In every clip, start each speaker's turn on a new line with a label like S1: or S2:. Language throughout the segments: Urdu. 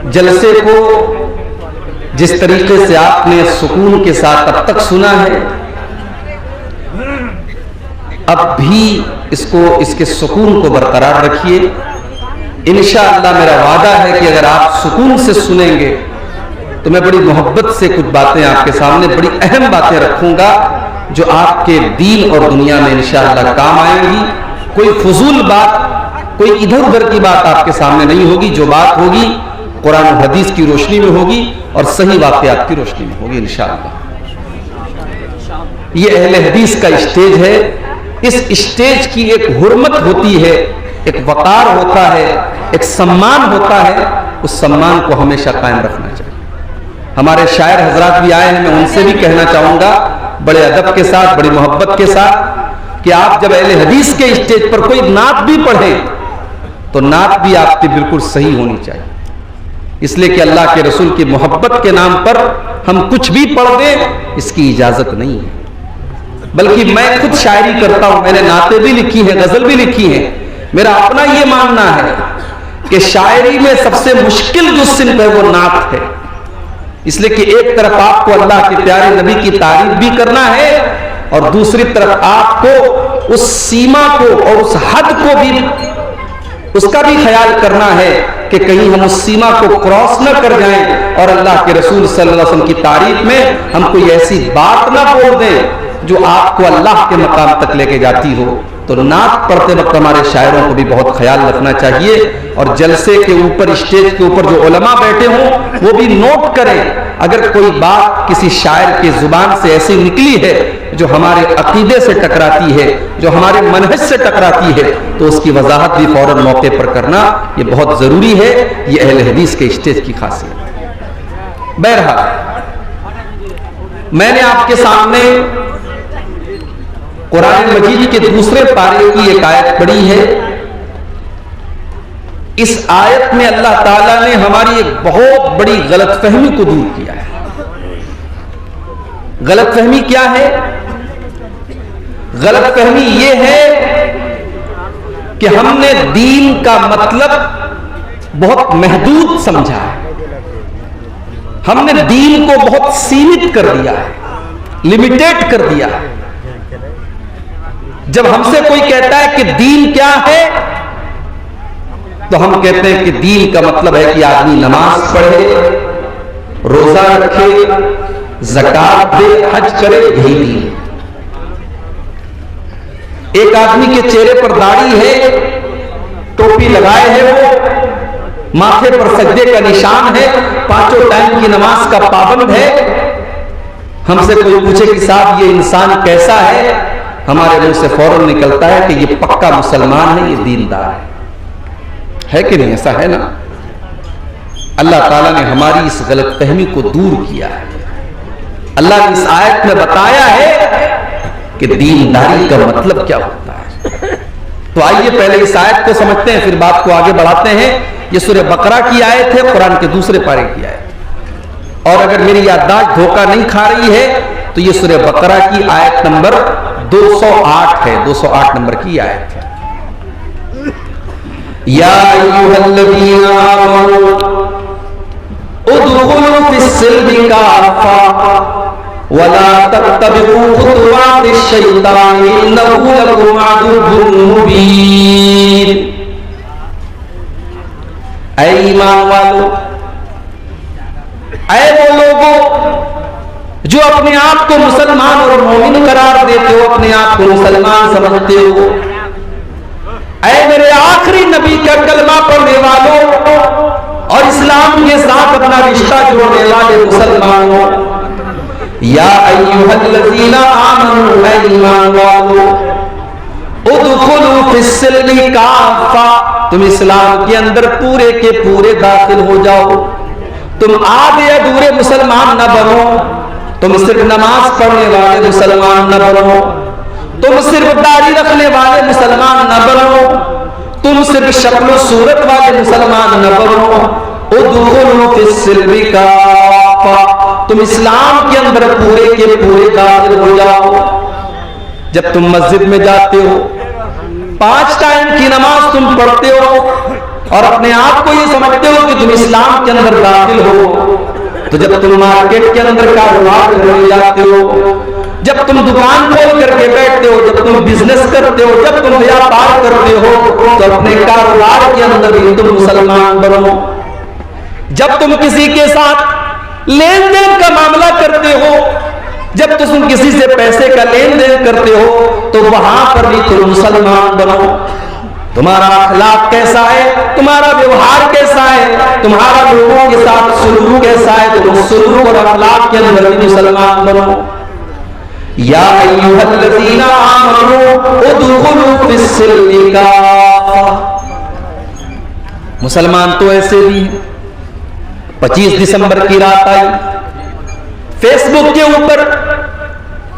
S1: جلسے کو جس طریقے سے آپ نے سکون کے ساتھ اب تک سنا ہے، اب بھی اس کے سکون کو برقرار رکھیے۔ انشاءاللہ میرا وعدہ ہے کہ اگر آپ سکون سے سنیں گے تو میں بڑی محبت سے کچھ باتیں آپ کے سامنے، بڑی اہم باتیں رکھوں گا جو آپ کے دین اور دنیا میں انشاءاللہ کام آئیں گی۔ کوئی فضول بات، کوئی ادھر ادھر کی بات آپ کے سامنے نہیں ہوگی۔ جو بات ہوگی قرآن و حدیث کی روشنی میں ہوگی اور صحیح واقعات کی روشنی میں ہوگی انشاءاللہ۔ یہ اہل حدیث کا اسٹیج ہے، اس اسٹیج کی ایک حرمت ہوتی ہے، ایک وقار ہوتا ہے، ایک سمان ہوتا ہے، اس سمان کو ہمیشہ قائم رکھنا چاہیے۔ ہمارے شاعر حضرات بھی آئے ہیں، میں ان سے بھی کہنا چاہوں گا بڑے ادب کے ساتھ، بڑی محبت کے ساتھ، کہ آپ جب اہل حدیث کے اسٹیج پر کوئی نعت بھی پڑھیں تو نعت بھی آپ کی بالکل صحیح ہونی چاہیے، اس لیے کہ اللہ کے رسول کی محبت کے نام پر ہم کچھ بھی پڑھ دیں اس کی اجازت نہیں ہے۔ بلکہ میں خود شاعری کرتا ہوں، میں نے نعتیں بھی لکھی ہیں، غزل بھی لکھی ہیں۔ میرا اپنا یہ ماننا ہے کہ شاعری میں سب سے مشکل جو صنف ہے وہ نعت ہے، اس لیے کہ ایک طرف آپ کو اللہ کے پیارے نبی کی تعریف بھی کرنا ہے اور دوسری طرف آپ کو اس سیما کو اور اس حد کو بھی، اس کا بھی خیال کرنا ہے کہ کہیں ہم اس سیما کو کراس نہ کر جائیں اور اللہ کے رسول صلی اللہ علیہ وسلم کی تعریف میں ہم کوئی ایسی بات نہ بول دیں جو آپ کو اللہ کے مقام تک لے کے جاتی ہو۔ تو نعت پڑھتے وقت ہمارے شاعروں کو بھی بہت خیال رکھنا چاہیے، اور جلسے کے اوپر، اسٹیج کے اوپر جو علماء بیٹھے ہوں وہ بھی نوٹ کریں، اگر کوئی بات کسی شاعر کی زبان سے ایسی نکلی ہے جو ہمارے عقیدے سے ٹکراتی ہے، جو ہمارے منہج سے ٹکراتی ہے، تو اس کی وضاحت بھی فوراً موقع پر کرنا یہ بہت ضروری ہے۔ یہ اہل حدیث کے اسٹیج کی خاصیت۔ بہرحال میں نے آپ کے سامنے قرآن مجید کے دوسرے پارے کی ایک آیت پڑھی ہے۔ اس آیت میں اللہ تعالیٰ نے ہماری ایک بہت بڑی غلط فہمی کو دور کیا ہے۔ غلط فہمی کیا ہے؟ غلط فہمی یہ ہے کہ ہم نے دین کا مطلب بہت محدود سمجھا ہے، ہم نے دین کو بہت سیمت کر دیا ہے، لمیٹیڈ کر دیا ہے۔ جب ہم سے کوئی کہتا ہے کہ دین کیا ہے تو ہم کہتے ہیں کہ دین کا مطلب ہے کہ آدمی نماز پڑھے، روزہ رکھے، زکات دے، حج کرے، یہی دین۔ ایک آدمی کے چہرے پر داڑھی ہے، ٹوپی لگائے ہے، وہ ماتھے پر سجدے کا نشان ہے، 5 ٹائم کی نماز کا پابند ہے۔ ہم سے کوئی پوچھے کہ صاحب یہ انسان کیسا ہے، ہمارے منہ سے فوراً نکلتا ہے کہ یہ پکا مسلمان ہے، یہ دیندار ہے کہ نہیں؟ ایسا ہے نا؟ اللہ تعالیٰ نے ہماری اس غلط فہمی کو دور کیا ہے۔ اللہ نے اس آیت میں بتایا ہے کہ دینداری کا مطلب کیا ہوتا ہے۔ تو آئیے پہلے اس آیت کو سمجھتے ہیں، پھر بات کو آگے بڑھاتے ہیں۔ یہ سورہ بقرہ کی آیت ہے، قرآن کے دوسرے پارے کی آیت، اور اگر میری یادداشت دھوکہ نہیں کھا رہی ہے تو یہ سورہ بقرہ کی آیت نمبر 208 ہے، 208 نمبر کی آیت ہے۔ یا ایھا الذین آمنوا ادخلوا فی السلم کافۃ ولا تتبعوا خطوات الشیطان انہ لکم عدو مبین۔ اے ایمان والو، اے وہ لوگوں جو اپنے آپ کو مسلمان اور مومن قرار دیتے ہو، اپنے آپ کو مسلمان سمجھتے ہو، اے میرے آخری نبی کا کلمہ پڑھنے والوں اور اسلام کے ساتھ اپنا رشتہ جوڑنے والے مسلمانوں، یا ایھا الذین آمنوا، اے ایمان والو، ادخلوا فی السلم کافۃ، تم اسلام کے اندر پورے کے پورے داخل ہو جاؤ، تم آدھے ادھورے مسلمان نہ بنو، تم صرف نماز پڑھنے والے مسلمان نہ بنو، تم صرف داڑھی رکھنے والے مسلمان نہ بنو، تم صرف شکل و صورت والے مسلمان نہ بنو، ادخلوا فی السلم کافۃ، تم اسلام کے اندر پورے کے پورے داخل ہو جاؤ۔ جب تم مسجد میں جاتے ہو، 5 ٹائم کی نماز تم پڑھتے ہو، اور اپنے آپ کو یہ سمجھتے ہو کہ تم اسلام کے اندر داخل ہو، تو جب تم مارکیٹ کے اندر کاروبار کرنے جاتے ہو، جب تم دکان کھول کر کے بیٹھتے ہو، جب تم بزنس کرتے ہو، جب تم ویاپار کرتے ہو، تو اپنے کاروبار کے اندر بھی تم مسلمان بنو۔ جب تم کسی کے ساتھ لین دین کا معاملہ کرتے ہو، جب تم کسی سے پیسے کا لین دین کرتے ہو، تو وہاں پر بھی تم مسلمان بنو۔ تمہارا اخلاق کیسا ہے، تمہارا ویوہار کیسا ہے، تمہارا لوگوں کے ساتھ سلوک کیسا ہے، تم سلوک اور اخلاق کے اندر بھی مسلمان بنو۔ یا ایھا الذین آمنوا ادخلوا فی السلم کافہ۔ مسلمان تو ایسے بھی ہیں۔ 25 دسمبر کی رات آئی، فیس بک کے اوپر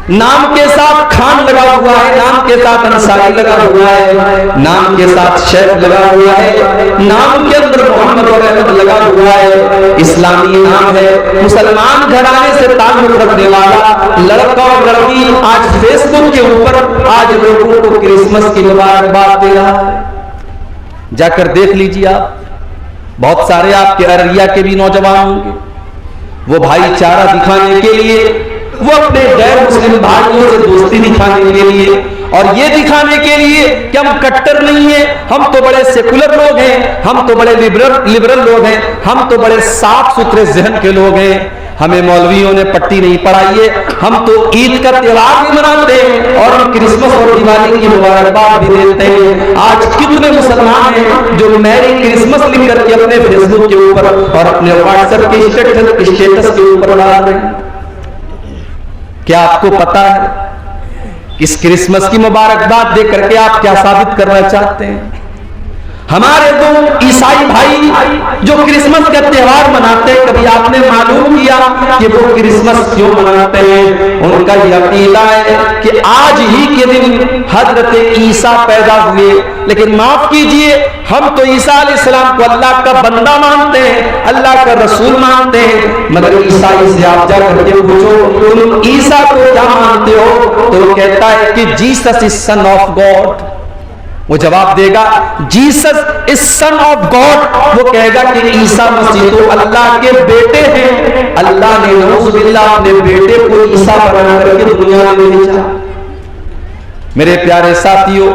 S1: نام کے ساتھ خان لگا ہوا ہے، نام کے ساتھ انصاری لگا ہوا ہے، نام کے ساتھ شیخ لگا ہوا ہے، نام کے اندر محمد اور احمد لگا ہوا ہے، اسلامی نام ہے، مسلمان گھرانے سے تعلق رکھنے والا لڑکا اور لڑکی آج فیس بک کے اوپر آج لوگوں کو کرسمس کی مبارکباد دے رہا ہے۔ جا کر دیکھ لیجیے آپ، بہت سارے آپ کے ارریا کے بھی نوجوان ہوں گے، وہ بھائی چارہ دکھانے کے لیے، وہ اپنے غیر مسلم بھائیوں سے دوستی دکھانے کے لیے، اور یہ دکھانے کے لیے کہ ہم کٹر نہیں ہیں، ہم تو بڑے سیکولر لوگ ہیں، ہم تو بڑے لبرل لوگ ہیں، ہم تو بڑے صاف ستھرے ذہن کے لوگ ہیں، ہمیں مولویوں نے پٹی نہیں پڑھائی ہے، ہم تو عید کا تہوار بھی مناتے ہیں اور ہم کرسمس اور دیوالی کی مبارکباد بھی دیتے ہیں۔ آج کتنے مسلمان ہیں جو میری کرسمس لکھ کر کے اپنے فیس بک کے اوپر اور اپنے واٹس ایپ کے اسٹیٹس کے اوپر ڈال رہے ہیں۔ کیا آپ کو پتا ہے اس کرسمس کی مبارکباد دے کر کے آپ کیا ثابت کرنا چاہتے ہیں؟ ہمارے دو عیسائی بھائی جو کرسمس کا تہوار مناتے ہیں، کبھی آپ نے معلوم کیا کہ وہ کرسمس کیوں مناتے ہیں؟ ان کا یہ عقیدہ ہے کہ آج ہی کے دن حضرت عیسیٰ پیدا ہوئے، لیکن معاف کیجئے، ہم تو عیسیٰ علیہ السلام کو اللہ کا بندہ مانتے ہیں، اللہ کا رسول مانتے ہیں، مگر عیسائی سے آپ جا کر کے پوچھو تم عیسیٰ کو کیا مانتے ہو، تو وہ کہتا ہے کہ Jesus is son of God. وہ جواب دے گا Jesus is son of God, وہ کہے گا کہ عیسیٰ مسیح تو اللہ کے بیٹے ہیں، اللہ نے نعوذ باللہ اپنے بیٹے کو عیسیٰ بنا کر کے دنیا میں بھیجا۔ میرے پیارے ساتھیوں،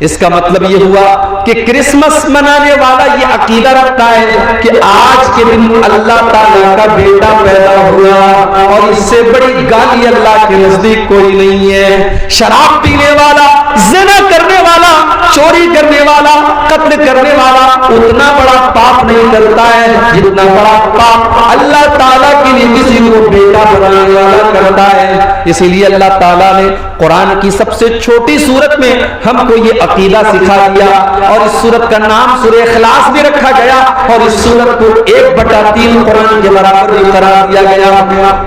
S1: اس کا مطلب یہ ہوا کہ کرسمس منانے والا یہ عقیدہ رکھتا ہے کہ آج کے دن اللہ تعالیٰ کا بیٹا پیدا ہوا، اور اس سے بڑی گالی اللہ کے نزدیک کوئی نہیں ہے۔ شراب پینے والا، زنا کرنے والا، چوری کرنے والا، قتل کرنے والا اتنا بڑا پاپ نہیں کرتا ہے جتنا بڑا پاپ اللہ تعالیٰ کے لیے کسی کو بیٹا بنانے والا کرتا ہے۔ اسی لیے اللہ تعالیٰ نے قرآن کی سب سے چھوٹی سورت میں ہم کو یہ عقیدہ سکھا دیا، اور اس سورت کا نام سورہ اخلاص بھی رکھا گیا، اور اس سورت کو 1/3 قرآن کے برابر بھی قرار دیا گیا۔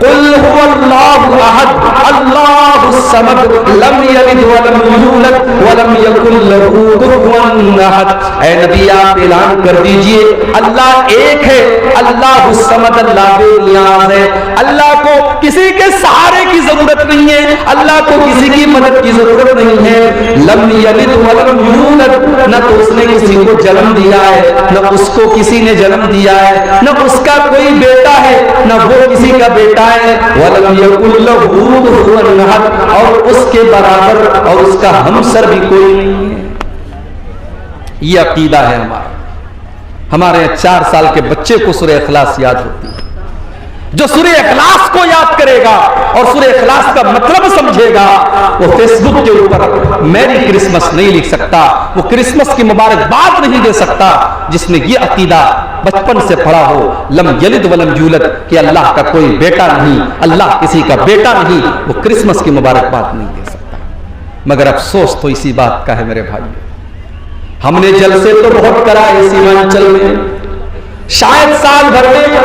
S1: قل هو اللہ احد اللہ الصمد لم یلد ولم یولد ولم یکن لہ کفوا احد۔ اے نبی آپ اعلان کر دیجئے اللہ ایک ہے، اللہ الصمد، اللہ بے نیاز ہے، اللہ کو کسی کے سہارے کی ضرورت نہیں ہے، اللہ کو کسی کی مدد کی ضرورت نہیں ہے۔ لم یلد ولم یولد، نہ تو اس نے کسی کو جنم دیا ہے، نہ اس کو کسی نے جنم دیا ہے، نہ اس کا کوئی بیٹا ہے، نہ وہ کسی کا بیٹا ہے۔ ولم یکن لہ کفوا احد، اور اس کے برابر اور اس کا ہمسر بھی کوئی نہیں ہے۔ یہ عقیدہ ہے ہمارا۔ ہمارے 4 سال کے بچے کو سورہ اخلاص یاد ہوتی ہے، جو سورہ اخلاص کو یاد کرے گا اور سورہ اخلاص کا مطلب سمجھے گا، وہ فیس بک کے اوپر میری کرسمس نہیں لکھ سکتا، وہ کرسمس کی مبارکباد نہیں دے سکتا جس نے یہ عقیدہ بچپن سے پڑھا ہو، لم یلد ولم یولد، کہ اللہ کا کوئی بیٹا نہیں، اللہ کسی کا بیٹا نہیں، وہ کرسمس کی مبارکباد نہیں دے سکتا۔ مگر افسوس تو اسی بات کا ہے میرے بھائی، ہم نے جلسے تو بہت کرائے سیمانچل میں، شاید سال بھر میں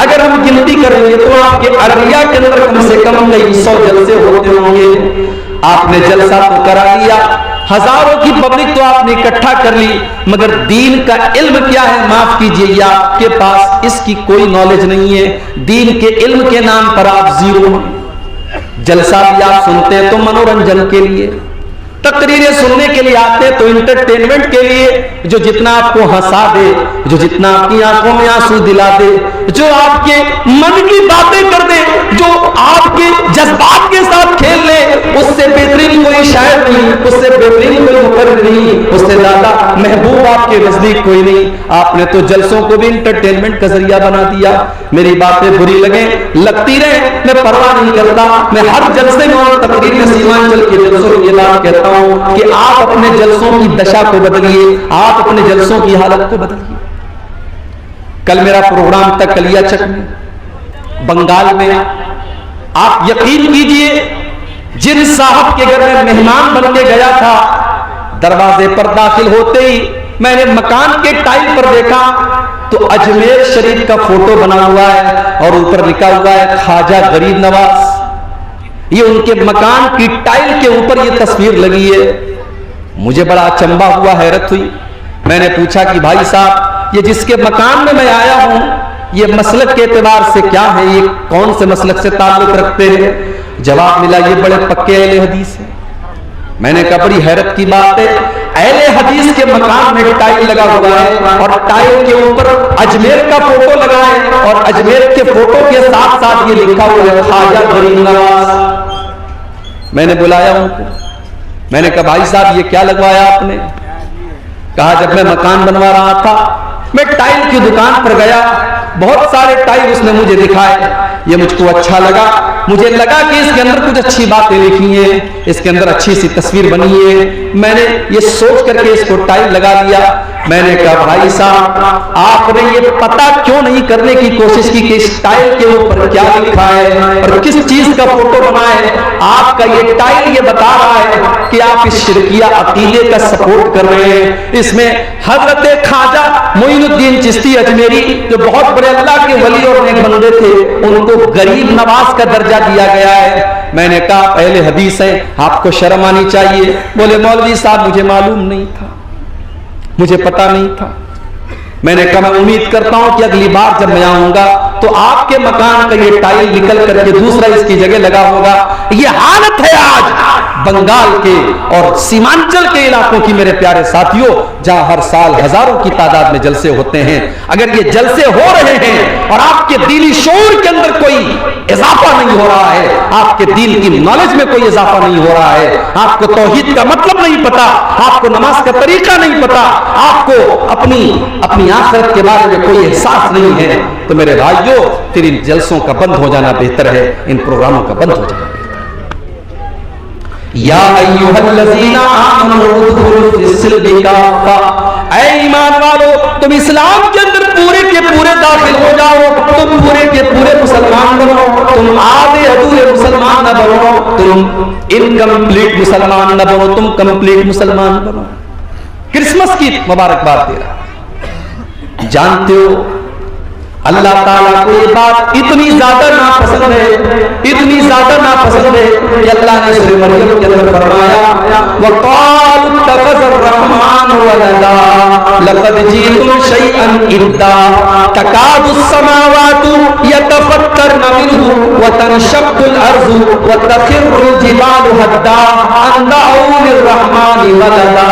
S1: اگر ہم گنتی کریں گے تو آپ کے ارریا کے اندر کم سے کم 100 جلسے ہوتے ہوں گے۔ آپ نے جلسہ تو کرا لیا، ہزاروں کی پبلک تو آپ نے اکٹھا کر لی، مگر دین کا علم کیا ہے؟ معاف کیجئے، یہ آپ کے پاس اس کی کوئی نالج نہیں ہے۔ دین کے علم کے نام پر آپ زیرو ہیں۔ جلسہ بھی آپ سنتے ہیں تو منورنجن کے لیے، تقریریں سننے کے لیے آتے ہیں تو انٹرٹینمنٹ کے لیے، جو جتنا آپ کو ہنسا دے، جو جتنا آپ کی آنکھوں میں آنسو دلا دے، جو آپ کے من کی باتیں کر دے، جو آپ کے جذبات کے ساتھ کھیل لے، اس سے بہترین کوئی شاعر نہیں، اس سے بہترین کوئی مقرر نہیں، اس سے زیادہ محبوب آپ کے نزدیک کوئی نہیں۔ آپ نے تو جلسوں کو بھی انٹرٹینمنٹ کا ذریعہ بنا دیا۔ میری باتیں بری لگیں، لگتی رہے، میں پرواہ نہیں کرتا۔ میں ہر جلسے میں اور تقریر میں سیمانچل کے جلسوں میں یہ بات کہتا ہوں کہ آپ اپنے جلسوں کی دشا کو بدلیے، آپ اپنے جلسوں کی حالت کو بدلیے۔ کل میرا پروگرام تھا کلیا چک میں، بنگال میں۔ آپ یقین کیجئے، جن صاحب کے گھر میں مہمان بن کے گیا تھا، دروازے پر داخل ہوتے ہی میں نے مکان کے ٹائل پر دیکھا تو اجمیر شریف کا فوٹو بنا ہوا ہے اور اوپر لکھا ہوا ہے خواجہ غریب نواز۔ یہ ان کے مکان کی ٹائل کے اوپر یہ تصویر لگی ہے۔ مجھے بڑا اچنبھا ہوا، حیرت ہوئی۔ میں نے پوچھا کہ بھائی صاحب، یہ جس کے مکان میں میں آیا ہوں، یہ مسلک کے اعتبار سے کیا ہے، یہ کون سے مسلک سے تعلق رکھتے ہیں؟ جواب ملا یہ بڑے پکے اہل حدیث ہیں۔ میں نے کہا بڑی حیرت کی بات ہے، اہل حدیث کے مکان میں ٹائل لگا ہوا ہے اور ٹائل کے اوپر اجمیر کا فوٹو لگا ہے اور اجمیر کے فوٹو کے ساتھ ساتھ یہ لکھا ہوا ہے خواجہ غریب نواز۔ میں نے بلایا ان کو، میں نے کہا بھائی صاحب یہ کیا لگوایا آپ نے؟ کہا جب میں مکان بنوا رہا تھا میں ٹائل کی دکان پر گیا، بہت سارے ٹائل اس نے مجھے دکھائے، یہ مجھ کو اچھا لگا، مجھے لگا کہ اس کے اندر کچھ اچھی باتیں لکھی ہیں، اس کے اندر اچھی سی تصویر بنی ہے۔ میں نے یہ سوچ کر کے اس کو ٹائل لگا لیا۔ میں نے کہا بھائی صاحب آپ نے یہ پتہ کیوں نہیں کرنے کی کوشش کی کہ اس ٹائل کے اوپر کیا لکھا ہے اور کس چیز کا فوٹو بنا ہے؟ آپ کا یہ ٹائل یہ بتا رہا ہے کہ آپ اس شرکیہ عقیدے کا سپورٹ کر رہے ہیں۔ اس میں حضرت خواجہ معین الدین چشتی اجمیری جو بہت بڑے اللہ کے ولی اور نیک بندے تھے، ان کو غریب نواز کا درجہ دیا گیا ہے۔ میں نے کہا اہل حدیث ہیں، آپ کو شرم آنی چاہیے۔ بولے مولوی صاحب مجھے معلوم نہیں تھا، مجھے پتا نہیں تھا۔ میں نے کہا میں امید کرتا ہوں کہ اگلی بار جب میں آؤں گا تو آپ کے مکان کا یہ ٹائل نکل کر کے دوسرا اس کی جگہ لگا ہوگا۔ یہ حالت ہے آج بنگال کے اور سیمانچل کے علاقوں کی میرے پیارے ساتھیوں، جہاں ہر سال ہزاروں کی تعداد میں جلسے ہوتے ہیں۔ اگر یہ جلسے ہو رہے ہیں اور آپ کے دینی شعور کے اندر کوئی اضافہ نہیں ہو رہا ہے، آپ کے دین کی نالج میں کوئی اضافہ نہیں ہو رہا ہے، آپ کو توحید کا مطلب نہیں پتا، آپ کو نماز کا طریقہ نہیں پتا، آپ کو اپنی آخرت کے بارے میں کوئی احساس نہیں ہے، تو میرے بھائیوں پھر ان جلسوں کا بند ہو جانا بہتر ہے، ان پروگراموں کا بند ہو جانا بہتر ہے۔ یا ایھا الذین آمنوا ادخلوا فی السلم کافہ، اے ایمان والو تم اسلام کے اندر پورے کے پورے داخل ہو جاؤ، تم پورے کے پورے مسلمان بنو، تم آدھے ادھورے مسلمان نہ بنو، تم انکمپلیٹ مسلمان نہ بنو، تم کمپلیٹ مسلمان بنو۔ کرسمس کی مبارکباد دے رہا۔ جانتے ہو اللہ تعالیٰ کو یہ بات اتنی زیادہ ناپسند ہے، اتنی زیادہ ناپسند ہے کہ اللہ نے سورہ مریم کے اندر فرمایا وَقَالُوا اتَّخَذَ الرَّحْمَنُ وَلَدًا لَقَدْ جِئْتُمْ شَيْئًا إِدًّا تَكَادُ السَّمَاوَاتُ يَتَفَطَّرْنَ مِنْهُ وَتَنشَقُّ الْأَرْضُ وَتَخِرُّ الْجِبَالُ هَدًّا أَن دَعَوْا لِلرَّحْمَنِ وَلَدًا۔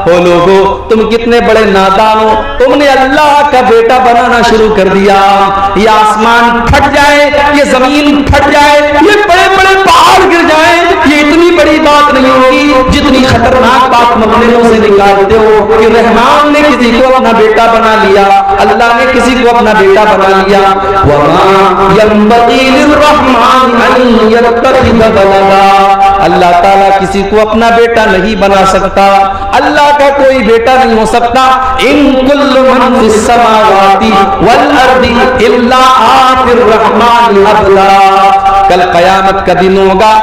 S1: ہو لوگو تم کتنے بڑے نادان ہو، تم نے اللہ کا بیٹا بنانا شروع کر دیا۔ یہ آسمان پھٹ جائے، یہ زمین پھٹ جائے، یہ بڑے بڑے پہاڑ گر جائیں، یہ اتنی بڑی بات نہیں ہوگی جتنی خطرناک بات مغربوں سے نکالتے ہو کہ رحمان نے کسی کو اپنا بیٹا بنا لیا، اللہ نے کسی کو اپنا بیٹا بنا لیا۔ وَمَا يَنبَغِي لِلرَّحْمَنِ أَن يَتَّخِذَ وَلَدًا، اللہ تعالیٰ کسی کو اپنا بیٹا نہیں بنا سکتا، اللہ کا کوئی بیٹا نہیں ہو سکتا۔ ان کل من فی السماوات والارض الا آتی الرحمن عبدا۔ کل قیامت کا دن ہوگا،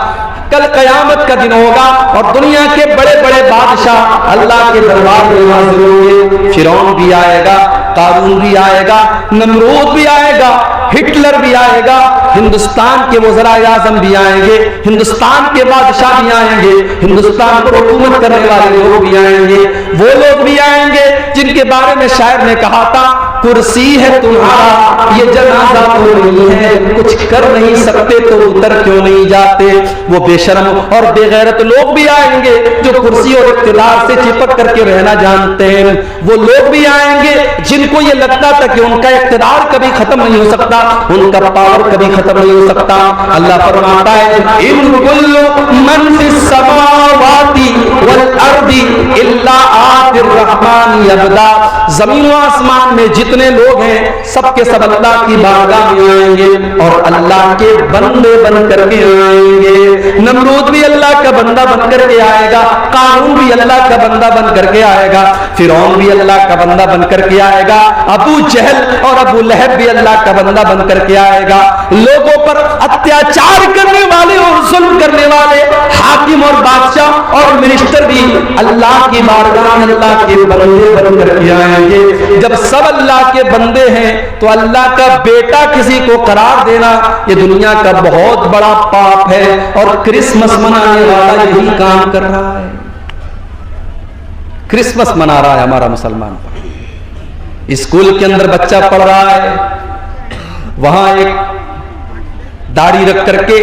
S1: کل قیامت کا دن ہوگا اور دنیا کے بڑے بڑے بادشاہ اللہ کے دربار میں حاضر ہوں گے۔ فرعون بھی آئے گا، قارون بھی آئے گا، نمرود بھی آئے گا، ہٹلر بھی آئے گا، ہندوستان کے وزراء اعظم بھی آئیں گے، ہندوستان کے بادشاہ بھی آئیں گے، ہندوستان کو حکومت کرنے والے لوگ بھی آئیں گے، وہ لوگ بھی آئیں گے جن کے بارے میں شاعر نے کہا تھا کرسی ہے تمہارا یہ جنازہ تو نہیں ہے، کچھ کر نہیں سکتے تو اتر کیوں نہیں جاتے؟ وہ بے شرم اور بے غیرت لوگ بھی آئیں گے جو کرسی اور اقتدار سے چپک کر کے رہنا جانتے ہیں، وہ لوگ بھی آئیں گے جن کو یہ لگتا تھا کہ ان کا اقتدار کبھی ختم نہیں ہو سکتا، ان کا پاور کبھی ختم نہیں ہو سکتا۔ اللہ فرماتا ہے ان کل من فی السماوات والارض الا آتی الرحمن عبدا، زمین و آسمان میں جتنے لوگ ہیں سب کے سب اللہ کی بارگاہ میں آئیں گے اور اللہ کے بندے بن کر کے آئیں گے۔ نمرود بھی اللہ کا بندہ بن کر کے آئے گا، قارون بھی اللہ کا بندہ بن کر کے آئے گا، فرعون بھی اللہ کا بندہ بن کر کے آئے گا، ابو جہل اور ابو لہب بھی اللہ کا بندہ بن کر کے آئے گا۔ لوگوں پر اتیاچار کرنے والے اور ظلم کرنے والے حاکم اور بادشاہ اور منسٹر بھی اللہ کی بارگاہ میں اللہ کے بندے بن کر کے آئیں گے۔ جب سب اللہ کے بندے ہیں تو اللہ کا بیٹا کسی کو قرار دینا یہ دنیا کا بہت بڑا پاپ ہے، اور کرسمس منانے والا یہی کام کر رہا ہے۔ کرسمس منا رہا ہے ہمارا مسلمان، اسکول کے اندر بچہ پڑھ رہا ہے، وہاں ایک داڑھی رکھ کر کے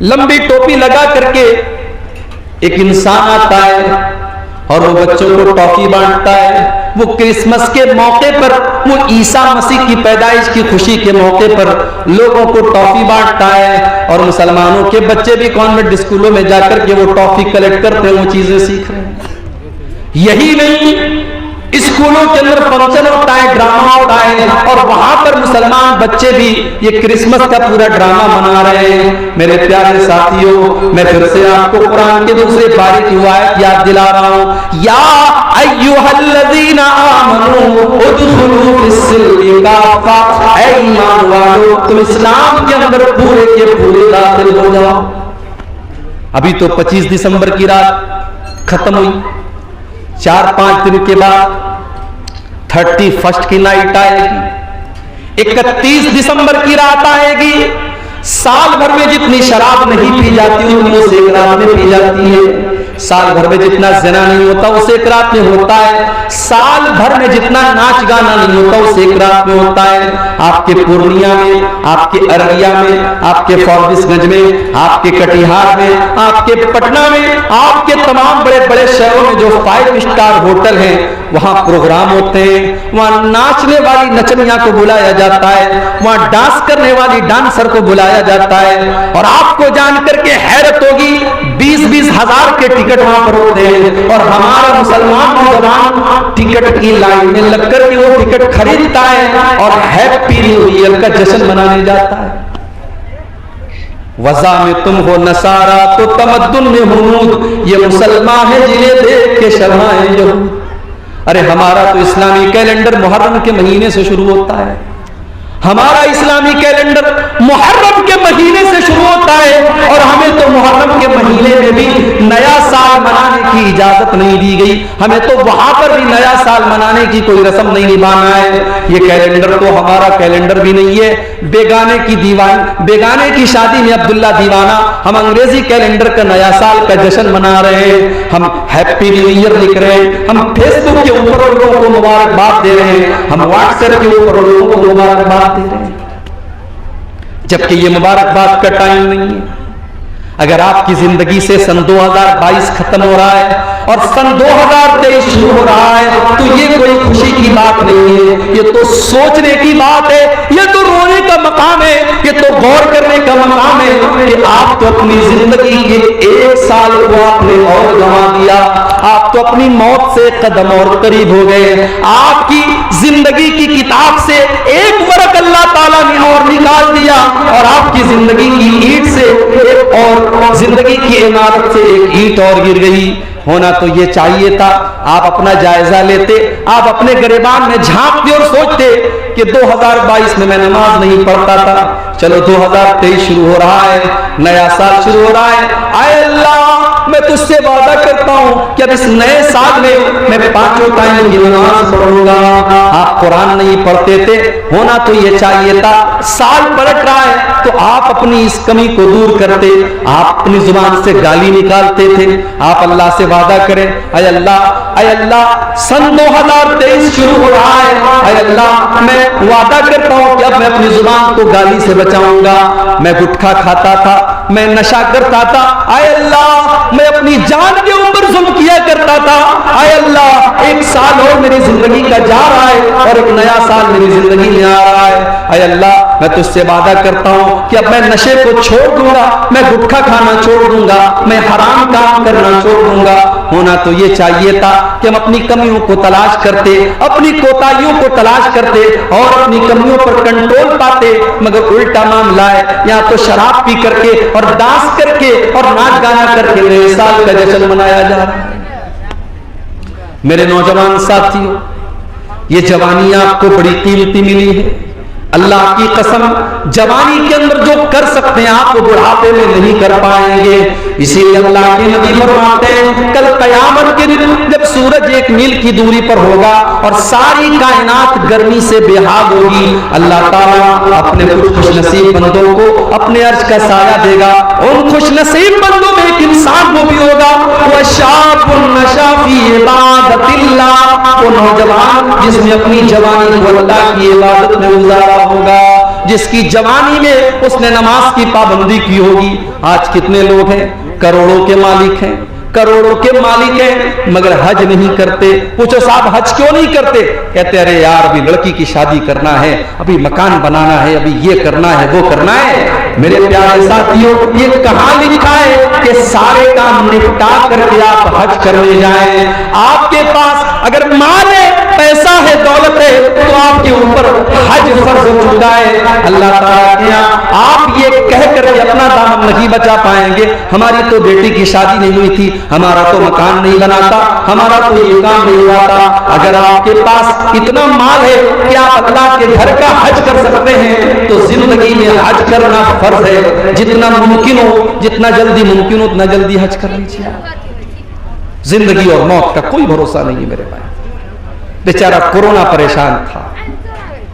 S1: لمبی ٹوپی لگا کر کے ایک انسان آتا ہے اور وہ بچوں کو ٹافی بانٹتا ہے۔ وہ کرسمس کے موقع پر، وہ عیسیٰ مسیح کی پیدائش کی خوشی کے موقع پر لوگوں کو ٹافی بانٹتا ہے، اور مسلمانوں کے بچے بھی کانوینٹ اسکولوں میں جا کر کے وہ ٹافی کلیکٹ کرتے ہیں، وہ چیزیں سیکھ رہے ہیں۔ یہی نہیں، اسکولوں کے اندر فنکشن ہوتا ہے، ڈرامہ ہوتا ہے، اور وہاں پر مسلمان بچے بھی یہ کرسمس کا پورا ڈرامہ منا رہے ہیں۔ میرے پیارے ساتھیوں، میں پھر سے آپ کو قرآن کے دوسرے پارے کی آیت یاد دلا رہا ہوں، یا ایھا الذین آمنوا ادخلوا فی السلم کافہ، اے ایمان والو تم اسلام کے اندر پورے کے پورے داخل ہو جاؤ۔ ابھی تو 25 دسمبر کی رات ختم ہوئی، 4-5 دن کے بعد 31 کی نائٹ آئے گی، 31 دسمبر کی رات آئے گی۔ سال بھر میں جتنی شراب نہیں پی جاتی اتنی اسے ایک رات میں پی جاتی ہے، سال بھر میں جتنا زنا نہیں ہوتا اسے ایک رات میں ہوتا ہے، سال بھر میں جتنا ناچ گانا نہیں ہوتا اسے ایک رات میں ہوتا ہے۔ آپ کے پورنیہ میں، آپ کے ارریہ میں، آپ کے فاربس گنج میں، آپ کے کٹیہار میں، آپ کے پٹنہ میں، آپ کے تمام بڑے بڑے شہروں میں جو 5 اسٹار ہوٹل ہیں وہاں پروگرام ہوتے ہیں، وہاں ناچنے والی نچنیاں کو بلایا جاتا ہے، وہاں ڈانس کرنے والی ڈانسر کو بلایا جاتا ہے، اور آپ کو جان کر کے حیرت ہوگی 20-20 ہزار کے ٹکٹ وہاں پر ہوتے ہیں، اور ہمارا مسلمان نوجوان ٹکٹ کی لائن میں لگ کر کے وہ ٹکٹ خریدتا ہے اور ہیپی نیو ایئر کا جشن منانے جاتا ہے۔ وضع میں تم ہو نصارا تو تمدن میں ہنود، یہ مسلمان ہے جنہیں دیکھ کے شرمائے یہود۔ ارے ہمارا تو اسلامی کیلنڈر محرم کے مہینے سے شروع ہوتا ہے، ہمارا اسلامی کیلنڈر محرم کے مہینے سے شروع ہوتا ہے، اور ہمیں تو محرم کے مہینے میں بھی نیا سال منانے کی اجازت نہیں دی گئی، ہمیں تو وہاں پر بھی نیا سال منانے کی کوئی رسم نہیں نبھانا ہے۔ یہ کیلنڈر تو ہمارا کیلنڈر بھی نہیں ہے، بیگانے کی شادی میں عبداللہ دیوانہ، ہم انگریزی کیلنڈر کا نیا سال کا جشن منا رہے ہیں، ہم ہیپی نیو ایئر لکھ رہے ہیں، ہم فیس بک کے اوپر لوگوں کو مبارکباد دے رہے ہیں، ہم واٹس ایپ کے اوپر لوگوں کو مبارکباد دے رہے ہیں، جبکہ یہ مبارکباد کا ٹائم نہیں ہے۔ اگر آپ کی زندگی سے سن 2022 ختم ہو رہا ہے اور سن 2023 شروع ہو رہا ہے تو یہ کوئی خوشی کی بات نہیں ہے، یہ تو سوچنے کی بات ہے، یہ تو رونے کا مقام ہے، یہ تو غور کرنے کا مقام ہے کہ آپ تو اپنی زندگی کے 1 سال کو آپ نے اور گنوا دیا، آپ تو اپنی موت سے قدم اور قریب ہو گئے، آپ کی زندگی کی کتاب سے ایک ورق اللہ تعالیٰ نے اور نکال دیا، اور آپ کی زندگی کی اینٹ سے ایک اور زندگی کی عمارت سے ایک اینٹ اور گر گئی۔ ہونا تو یہ چاہیے تھا آپ اپنا جائزہ لیتے، آپ اپنے گریبان میں جھانکتے اور سوچتے کہ 2022 میں نماز نہیں پڑھتا تھا، چلو 2023 شروع ہو رہا ہے، نیا سال شروع ہو رہا ہے، اے اللہ میں تجھ سے وعدہ کرتا ہوں کہ اب اس نئے سال میں میں 5 ٹائم کی نماز پڑھوں گا۔ آپ قرآن نہیں پڑھتے تھے، ہونا تو یہ چاہیے تھا سال پلٹ رہا ہے تو آپ اپنی اس کمی کو دور کرتے، آپ اپنی زبان سے گالی نکالتے تھے، آپ اللہ سے وعدہ کریں، اے اللہ سن 2023 شروع ہو رہا ہے، اے اللہ میں وعدہ کرتا ہوں کہ اب میں اپنی زبان کو گالی سے بچاؤں گا۔ میں گٹکھا کھاتا تھا، میں نشہ کرتا تھا، اے اللہ میں اپنی جان کے اوپر ظلم کیا کرتا تھا، اے اللہ 1 سال اور میری زندگی کا جا رہا ہے اور ایک نیا سال میری زندگی میں آ رہا ہے، اے اللہ میں تجھ سے وعدہ کرتا ہوں کہ اب میں نشے کو چھوڑ دوں گا، میں گٹکھا کھانا چھوڑ دوں گا، میں حرام کام کرنا چھوڑ دوں گا۔ ہونا تو یہ چاہیے تھا کہ ہم اپنی کمیوں کو تلاش کرتے، اپنی کوتاہیوں کو تلاش کرتے اور اپنی کمیوں پر کنٹرول پاتے، مگر الٹا معاملہ ہے، یہاں تو شراب پی کر کے اور ڈانس کر کے اور ناچ گانا کر کے نئے سال کا جشن منایا جا رہا ہے۔ میرے نوجوان ساتھیوں، یہ جوانی آپ کو بڑی قیمتی ملی ہے، اللہ کی قسم جوانی کے اندر جو کر سکتے ہیں آپ وہ بڑھاپے میں نہیں کر پائیں گے۔ اسی لیے اللہ کے نبی فرماتے ہیں کل قیامت کے دن جب سورج 1 میل کی دوری پر ہوگا اور ساری کائنات گرمی سے بے حال ہوگی، اللہ تعالیٰ اپنے کچھ خوش نصیب بندوں کو اپنے عرش کا سایہ دے گا۔ ان خوش نصیب بندوں میں ایک انسان وہ بھی ہوگا، وَشَابٌ نَشَأَ فِي عِبَادَةِ اللَّهِ، وہ نوجوان جس نے اپنی جوانی کو اللہ کی عبادت میں گزارا ہوگا، جس کی جوانی میں اس نے نماز کی پابندی کی ہوگی۔ آج کتنے لوگ ہیں کروڑوں کے مالک ہیں، کروڑوں کے مالک ہیں مگر حج نہیں کرتے۔ پوچھو صاحب حج کیوں نہیں کرتے؟ کہتے ارے یار ابھی لڑکی کی شادی کرنا ہے، ابھی مکان بنانا ہے، ابھی یہ کرنا ہے وہ کرنا ہے۔ میرے پیارے ساتھیوں یہ کہاں لکھا ہے کہ سارے کام نپٹا کر کے آپ حج کرنے جائیں؟ آپ کے پاس اگر مال ہے، پیسہ ہے، دولت ہے تو آپ کے اوپر حج فرض ہو چکا ہے۔ اللہ تعالیٰ کے یہاں آپ یہ کہہ کر کے اپنا دامن نہیں بچا پائیں گے، ہماری تو بیٹی کی شادی نہیں ہوئی تھی، ہمارا تو مکان نہیں بنا تھا، ہمارا تو یہ کام نہیں ہوا تھا۔ اگر آپ کے پاس اتنا مال ہے کہ آپ اللہ کے گھر کا حج کر سکتے ہیں تو زندگی میں حج کرنا فرض ہے۔ جتنا ممکن ہو، جتنا جلدی ممکن ہو اتنا جلدی حج کر لیجیے۔ زندگی اور موت کا کوئی بھروسہ نہیں ہے میرے بھائی۔ بیچارہ کورونا پریشان تھا،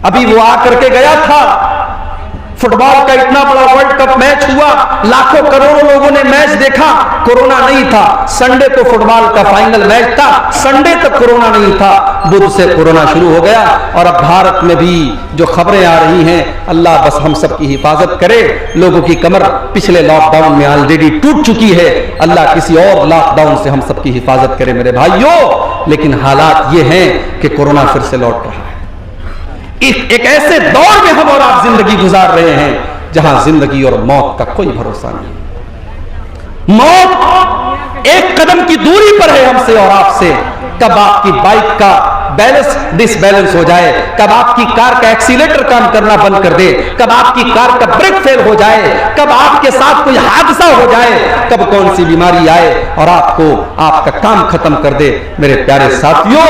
S1: ابھی وہ آ کر کے گیا تھا، فٹ بال کا اتنا بڑا ورلڈ کپ میچ ہوا، لاکھوں کروڑوں لوگوں نے میچ دیکھا، کورونا نہیں تھا۔ سنڈے کو فٹ بال کا فائنل میچ تھا، سنڈے تک کورونا نہیں تھا، بدھ سے کورونا شروع ہو گیا۔ اور اب بھارت میں بھی جو خبریں آ رہی ہیں، اللہ بس ہم سب کی حفاظت کرے۔ لوگوں کی کمر پچھلے لاک ڈاؤن میں آلریڈی ٹوٹ چکی ہے، اللہ کسی اور لاک ڈاؤن سے ہم سب کی حفاظت کرے میرے بھائیوں۔ لیکن حالات یہ ہیں کہ کورونا پھر سے لوٹ رہا ہے۔ ایک ایسے دور میں ہم اور آپ زندگی گزار رہے ہیں جہاں زندگی اور موت کا کوئی بھروسہ نہیں۔ موت ایک قدم کی دوری پر ہے ہم سے اور آپ سے۔ کب آپ کی بائک کا بیلنس ڈس بیلنس ہو جائے، کب آپ کی کار کا ایکسیلیٹر کام کرنا بند کر دے، کب آپ کی کار کا بریک فیل ہو جائے، کب آپ کے ساتھ کوئی حادثہ ہو جائے، کب کون سی بیماری آئے اور آپ کا کام ختم کر دے۔ میرے پیارے ساتھیوں،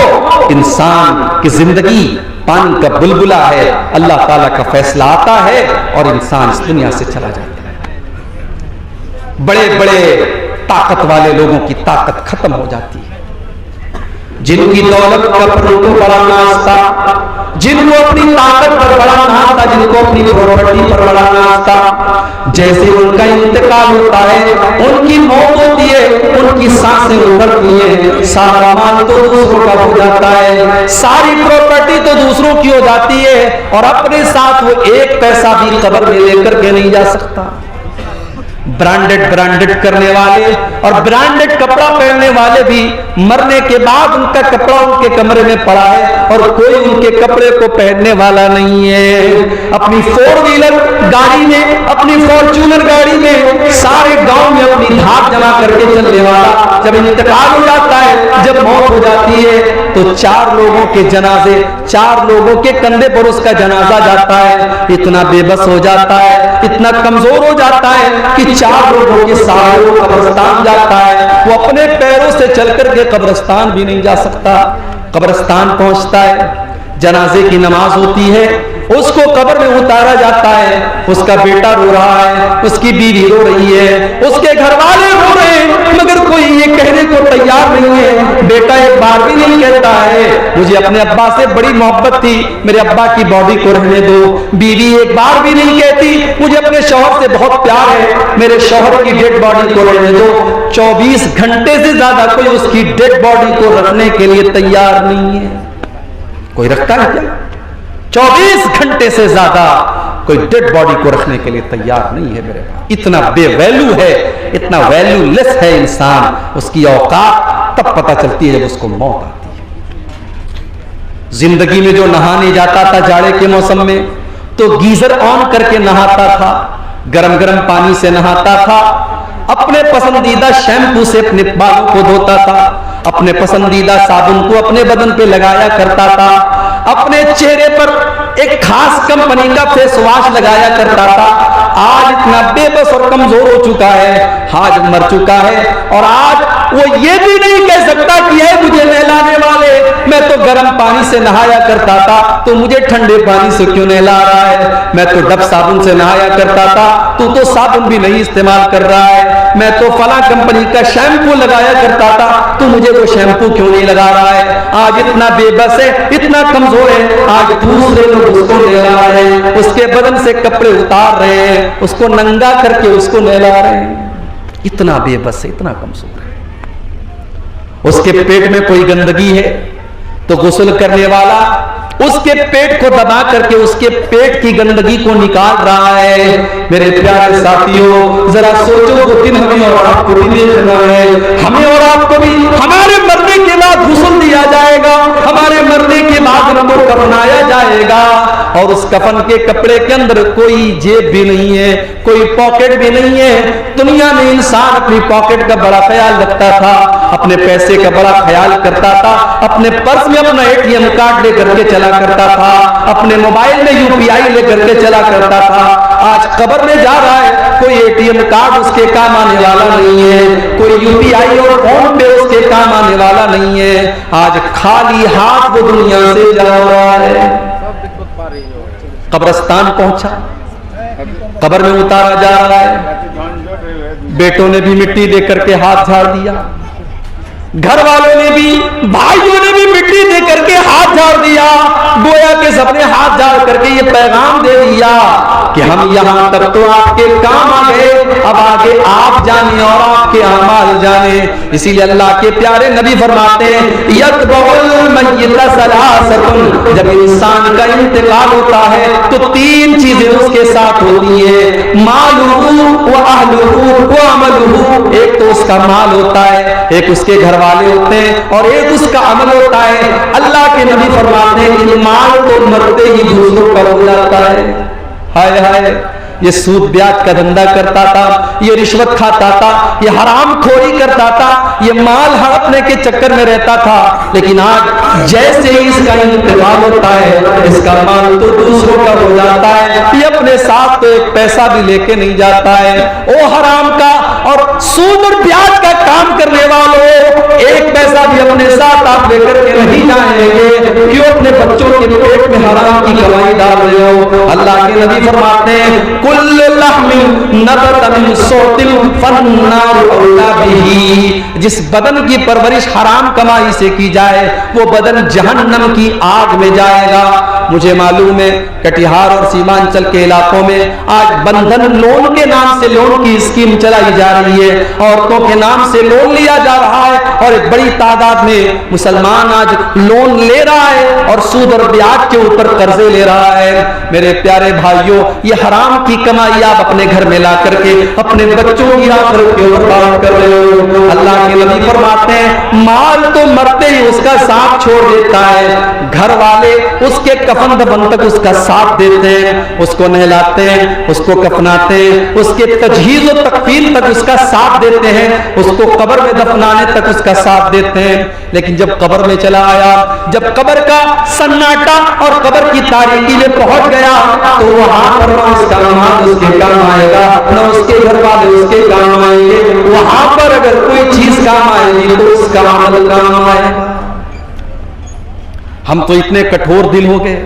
S1: انسان کی زندگی پانی کا بلبلہ ہے، اللہ تعالیٰ کا فیصلہ آتا ہے اور انسان اس دنیا سے چلا جاتا ہے۔ بڑے بڑے طاقت والے لوگوں کی طاقت ختم ہو جاتی ہے، جن کی دولت کا کو بڑا ناز تھا، جن کو اپنی طاقت پر بڑا ناز تھا، جن کو اپنی پراپرٹی پر بڑا ناز تھا، جیسے ان کا انتقال ہوتا ہے، ان کی موت ہوتی ہے، ان کی سانسیں اکھڑتی ہیں، سارا مال تو دوسروں کا ہو جاتا ہے، ساری پراپرٹی تو دوسروں کی ہو جاتی ہے اور اپنے ساتھ وہ ایک پیسہ بھی قبر میں لے کر کے نہیں جا سکتا۔ برانڈڈ کرنے والے اور برانڈڈ کپڑا پہننے والے بھی مرنے کے بعد ان کا کپڑا ان کے کمرے میں پڑا ہے اور کوئی ان کے کپڑے کو پہننے والا نہیں ہے۔ اپنی 4 ویلر گاڑی میں، اپنی فارچونر گاڑی میں سارے گاؤں میں اپنی دھاک جمع کر کے چلنے والا جب انتقال ہو جاتا ہے، جب موت ہو جاتی ہے تو 4 لوگوں کے جنازے، 4 لوگوں کے کندھے پر اس کا جنازہ جاتا ہے۔ اتنا بے بس ہو جاتا ہے، اتنا کمزور ہو جاتا ہے کہ 4 لوگوں کے ساتھ وہ قبرستان جاتا ہے، وہ اپنے پیروں سے چل کر کے قبرستان بھی نہیں جا سکتا۔ قبرستان پہنچتا ہے، جنازے کی نماز ہوتی ہے، اس کو قبر میں اتارا جاتا ہے، اس کا بیٹا رو رہا ہے، اس کی بیوی رو رہی ہے، اس کے گھر والے رو رہے ہیں، مگر کوئی یہ کہنے کو تیار نہیں ہے. بیٹا ایک بار بھی نہیں کہتا ہے مجھے اپنے ابا سے بڑی محبت تھی, میرے ابا کی باڈی کو رہنے دو. بیوی ایک بار بھی نہیں کہتی مجھے اپنے شوہر سے بہت پیار ہے, میرے شوہر کی ڈیڈ باڈی کو رہنے دو. 24 گھنٹے سے زیادہ کوئی اس کی ڈیڈ باڈی کو رکھنے کے لیے تیار نہیں ہے. کوئی رکھتا ہے کیا؟ 24 گھنٹے سے زیادہ کوئی ڈیڈ باڈی کو رکھنے کے لیے تیار نہیں ہے میرے پاس. اتنا بے ویلو ہے, اتنا ویلو لیس ہے انسان. اس کی اوقات تب پتہ چلتی ہے جب اس کو موت آتی ہے. زندگی میں جو نہانے جاتا تھا جاڑے کے موسم میں تو گیزر آن کر کے نہاتا تھا, گرم گرم پانی سے نہاتا تھا, اپنے پسندیدہ شیمپو سے اپنے بالوں کو دھوتا تھا, اپنے پسندیدہ صابن کو اپنے بدن پہ لگایا کرتا تھا, اپنے چہرے پر ایک خاص کمپنی کا فیس واش لگایا کرتا تھا. آج اتنا بے بس اور کمزور ہو چکا ہے, آج مر چکا ہے, اور آج وہ یہ بھی نہیں کہہ سکتا کہ اے مجھے نہلانے والے, میں تو گرم پانی سے نہایا کرتا تھا تو مجھے ٹھنڈے پانی سے کیوں نہلا رہا ہے. میں تو ڈب صابن سے نہایا کرتا تھا تو صابن بھی نہیں استعمال کر رہا ہے. میں تو فلاں کمپنی کا شیمپو لگایا کرتا تھا تو مجھے وہ شیمپو کیوں نہیں لگا رہا ہے. آج اتنا بے بس ہے, اتنا کمزور ہے, آج دوسرے لوگ اس کو نہلا رہے ہیں, اس کے بدن سے کپڑے اتار رہے ہیں, اس کو ننگا کر کے اس کو نہلا رہے ہیں. اتنا بے بس ہے, اتنا کمزور ہے. اس کے پیٹ میں کوئی گندگی ہے تو غسل کرنے والا اس کے پیٹ کو دبا کر کے اس کے پیٹ کی گندگی کو نکال رہا ہے. میرے پیارے ساتھیوں, ذرا سوچو وہ دن ہمیں اور آپ کو بھی دیکھنا ہے. ہمیں اور آپ کو بھی ہمارے مرنے کے بعد غسل دیا جائے گا, ہمارے مرنے کے بعد ہم کو کفنایا جائے گا, اور اس کفن کے کپڑے کے اندر کوئی جیب بھی نہیں ہے, کوئی پاکٹ بھی نہیں ہے. دنیا میں انسان اپنی پاکٹ کا بڑا خیال رکھتا تھا, اپنے پیسے کا بڑا خیال کرتا تھا, اپنے پرس میں اپنا ATM کارڈ لے کر کے چلا کرتا تھا, اپنے موبائل میں UPI لے کر کے چلا کرتا تھا. آج قبر میں جا رہا ہے, کوئی ATM کارڈ اس کے کام آنے والا نہیں ہے, کوئی UPI اور فون پے اس کے کام آنے والا نہیں ہے. آج خالی ہاتھ وہ دنیا سے جا رہا ہے. قبرستان پہنچا, قبر میں اتارا جا رہا ہے. بیٹوں نے بھی مٹی دے کر کے ہاتھ جھاڑ دیا, گھر والوں نے بھی, بھائیوں نے بھی مٹی دے کر کے ہاتھ جھاڑ دیا. گویا کہ سب نے ہاتھ جھاڑ کر کے یہ پیغام دے دیا کہ ہم یہاں تک تو آپ کے کام آ گئے, اب آگے آپ جانے اور آپ کے اعمال جانے. اسی لیے اللہ کے پیارے نبی فرماتے ہیں یتبع المیت ثلاثۃ, جب انسان کا انتقال ہوتا ہے تو 3 چیزیں اس کے ساتھ ہوتی ہیں, مالہ و اہلہ و عملہ. ایک تو اس کا مال ہوتا ہے, ایک اس کے گھر والے ہوتے ہیں, اور ایک اس کا عمل ہوتا ہے. اللہ کے نبی فرماتے ہیں کہ مال تو مرتے ہی دوسروں کا ہو جاتا ہے. ہائے ہائے, یہ سود بیاج کا دھندا کرتا تھا, یہ رشوت کھاتا تھا, یہ حرام کھوری کرتا تھا, یہ مال ہڑپنے کے چکر میں رہتا تھا. لیکن آج جیسے ہی اس کا انتقال ہوتا ہے, اس کا مال تو دوسروں کا ہو جاتا ہے, یہ اپنے ساتھ تو ایک پیسہ بھی لے کے نہیں جاتا ہے. او حرام کا اور سود اور بیاج کا کام کرنے والوں, ایک پیسہ بھی اپنے ساتھ آپ لے کر کے نہیں جائیں گے, کیوں اپنے بچوں کے پیٹ میں حرام کی کمائی ڈال رہے ہو. اللہ کے نبی فرماتے ہیں کل لحم نبت من صوت فالنار اولی بہ, جس بدن کی پرورش حرام کمائی سے کی جائے وہ بدن جہنم کی آگ میں جائے گا. مجھے معلوم ہے کٹیہار اور سیمانچل کے علاقوں میں آج بندھن لون کے نام سے لون کی اسکیم چلائی جا رہی ہے, عورتوں کے نام سے لون لیا جا رہا ہے, اور ایک بڑی تعداد میں مسلمان آج لون لے رہا ہے اور سود اور بیاج کے اوپر قرضے لے رہا ہے. میرے پیارے بھائیوں, یہ حرام کی کمائی آپ اپنے گھر میں لا کر کے اپنے بچوں کی آخرت کے اوپر کام کر رہے ہو. اللہ کے نبی فرماتے ہیں مال تو مرتے ہی اس کا ساتھ چھوڑ دیتا ہے, گھر والے اس کے کفن دفن تک اس کا ساتھ دیتے ہیں, اس کو نہلاتے ہیں, اس کو کفناتے ہیں, اس کے تجہیز و تکفین تک اس کا ساتھ دیتے ہیں, اس کو قبر میں دفنانے تک اس کا ساتھ دیتے ہیں. لیکن جب قبر میں چلا آیا, جب قبر کا سناٹا اور قبر کی تاریکی میں پہنچ گیا تو وہاں پر نہ اس کا مال اس کے کام آئے گا, نہ اس کے گھر والے اس کے کام آئیں گے. وہاں پر اگر کوئی چیز کام آئے گی تو اس کا عمل کام آئے گا. ہم تو اتنے کٹھور دل ہو گئے,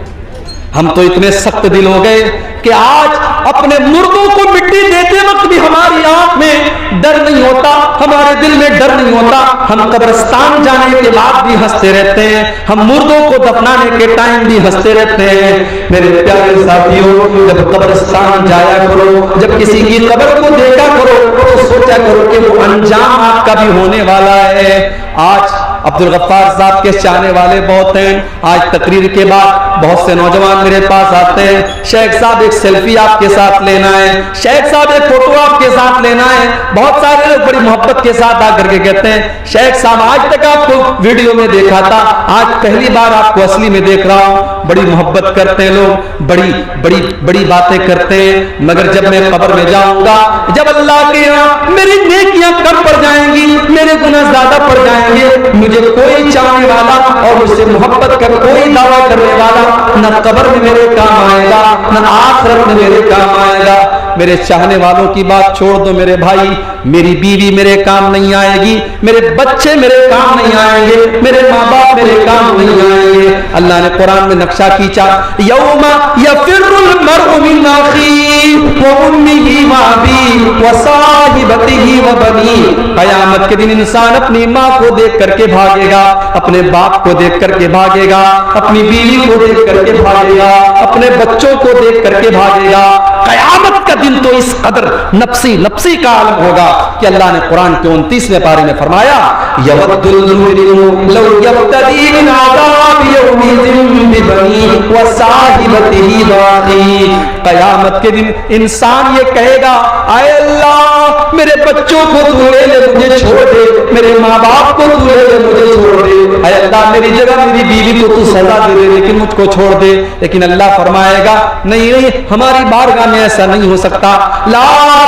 S1: ہم تو اتنے سخت دل ہو گئے کہ آج اپنے مردوں کو مٹی دیتے وقت بھی ہماری آنکھ میں ڈر نہیں ہوتا, ہمارے دل میں ڈر نہیں ہوتا. ہم قبرستان جانے کے بعد بھی ہنستے رہتے ہیں, ہم مردوں کو دفنانے کے ٹائم بھی ہنستے رہتے ہیں. میرے پیارے ساتھیوں, جب قبرستان جایا کرو, جب کسی کی قبر کو دیکھا کرو تو سوچا کرو کہ وہ انجام آپ کا بھی ہونے والا ہے. آج عبدالغفار صاحب کے چاہنے والے بہت ہیں. آج تقریر کے بعد بہت سے نوجوان میرے پاس آتے ہیں, شیخ صاحب ایک سیلفی آپ کے ساتھ لینا ہے, شیخ صاحب ایک فوٹو آپ کے ساتھ لینا ہے. بہت سارے لوگ بڑی محبت کے ساتھ آ کر کے کہتے ہیں شیخ صاحب آج تک آپ کو ویڈیو میں دیکھا تھا, آج پہلی بار آپ کو اصلی میں دیکھ رہا ہوں. بڑی محبت کرتے ہیں لوگ, بڑی بڑی بڑی باتیں کرتے ہیں, مگر جب میں قبر میں جاؤں گا, جب اللہ کے یہاں میری نیکیاں کم پڑ جائیں گی, میرے گناہ زیادہ پڑ جائیں گے, مجھے کوئی چاہنے والا اور مجھ سے محبت کر کوئی دعویٰ کرنے والا نہ قبر میں میرے کام آئے گا, نہ آخرت میں میرے کام آئے گا. میرے چاہنے والوں کی بات چھوڑ دو میرے بھائی, میری بیوی میرے کام نہیں آئے گی, میرے بچے میرے کام نہیں آئیں گے, میرے ماں باپ میرے کام نہیں آئیں گے. اللہ نے قرآن میں نقشہ کھینچا, یوم یفر المرء من اخیہ وامہ وابیہ وصاحبتہ وبنیہ. قیامت کے دن انسان اپنی ماں کو دیکھ کر کے بھاگے گا, اپنے باپ کو دیکھ کر کے بھاگے گا, اپنی بیوی کو دیکھ کر کے بھاگے گا, اپنے بچوں کو دیکھ کر کے بھاگے گا. قیامت کا دن تو اس قدر نفسی نفسی کا عالم ہوگا کہ اللہ نے قرآن کے 29ویں پارے میں فرمایا یود المجرم لو یفتدی من عذاب یومئذ ببنیہ وصاحبتہ واخیہ. قیامت کے دن انسان یہ کہے گا اے اللہ میرے بچوں کو تو لے لے مجھے چھوڑ دے, میرے ماں باپ کو تو لے لے مجھے چھوڑ دے, اے اللہ میری جگہ میری بیوی کو تو سزا دے دے لیکن مجھ کو چھوڑ دے. لیکن اللہ فرمائے گا نہیں نہیں, ہماری بارگاہ میں ایسا نہیں ہو سکتا. لا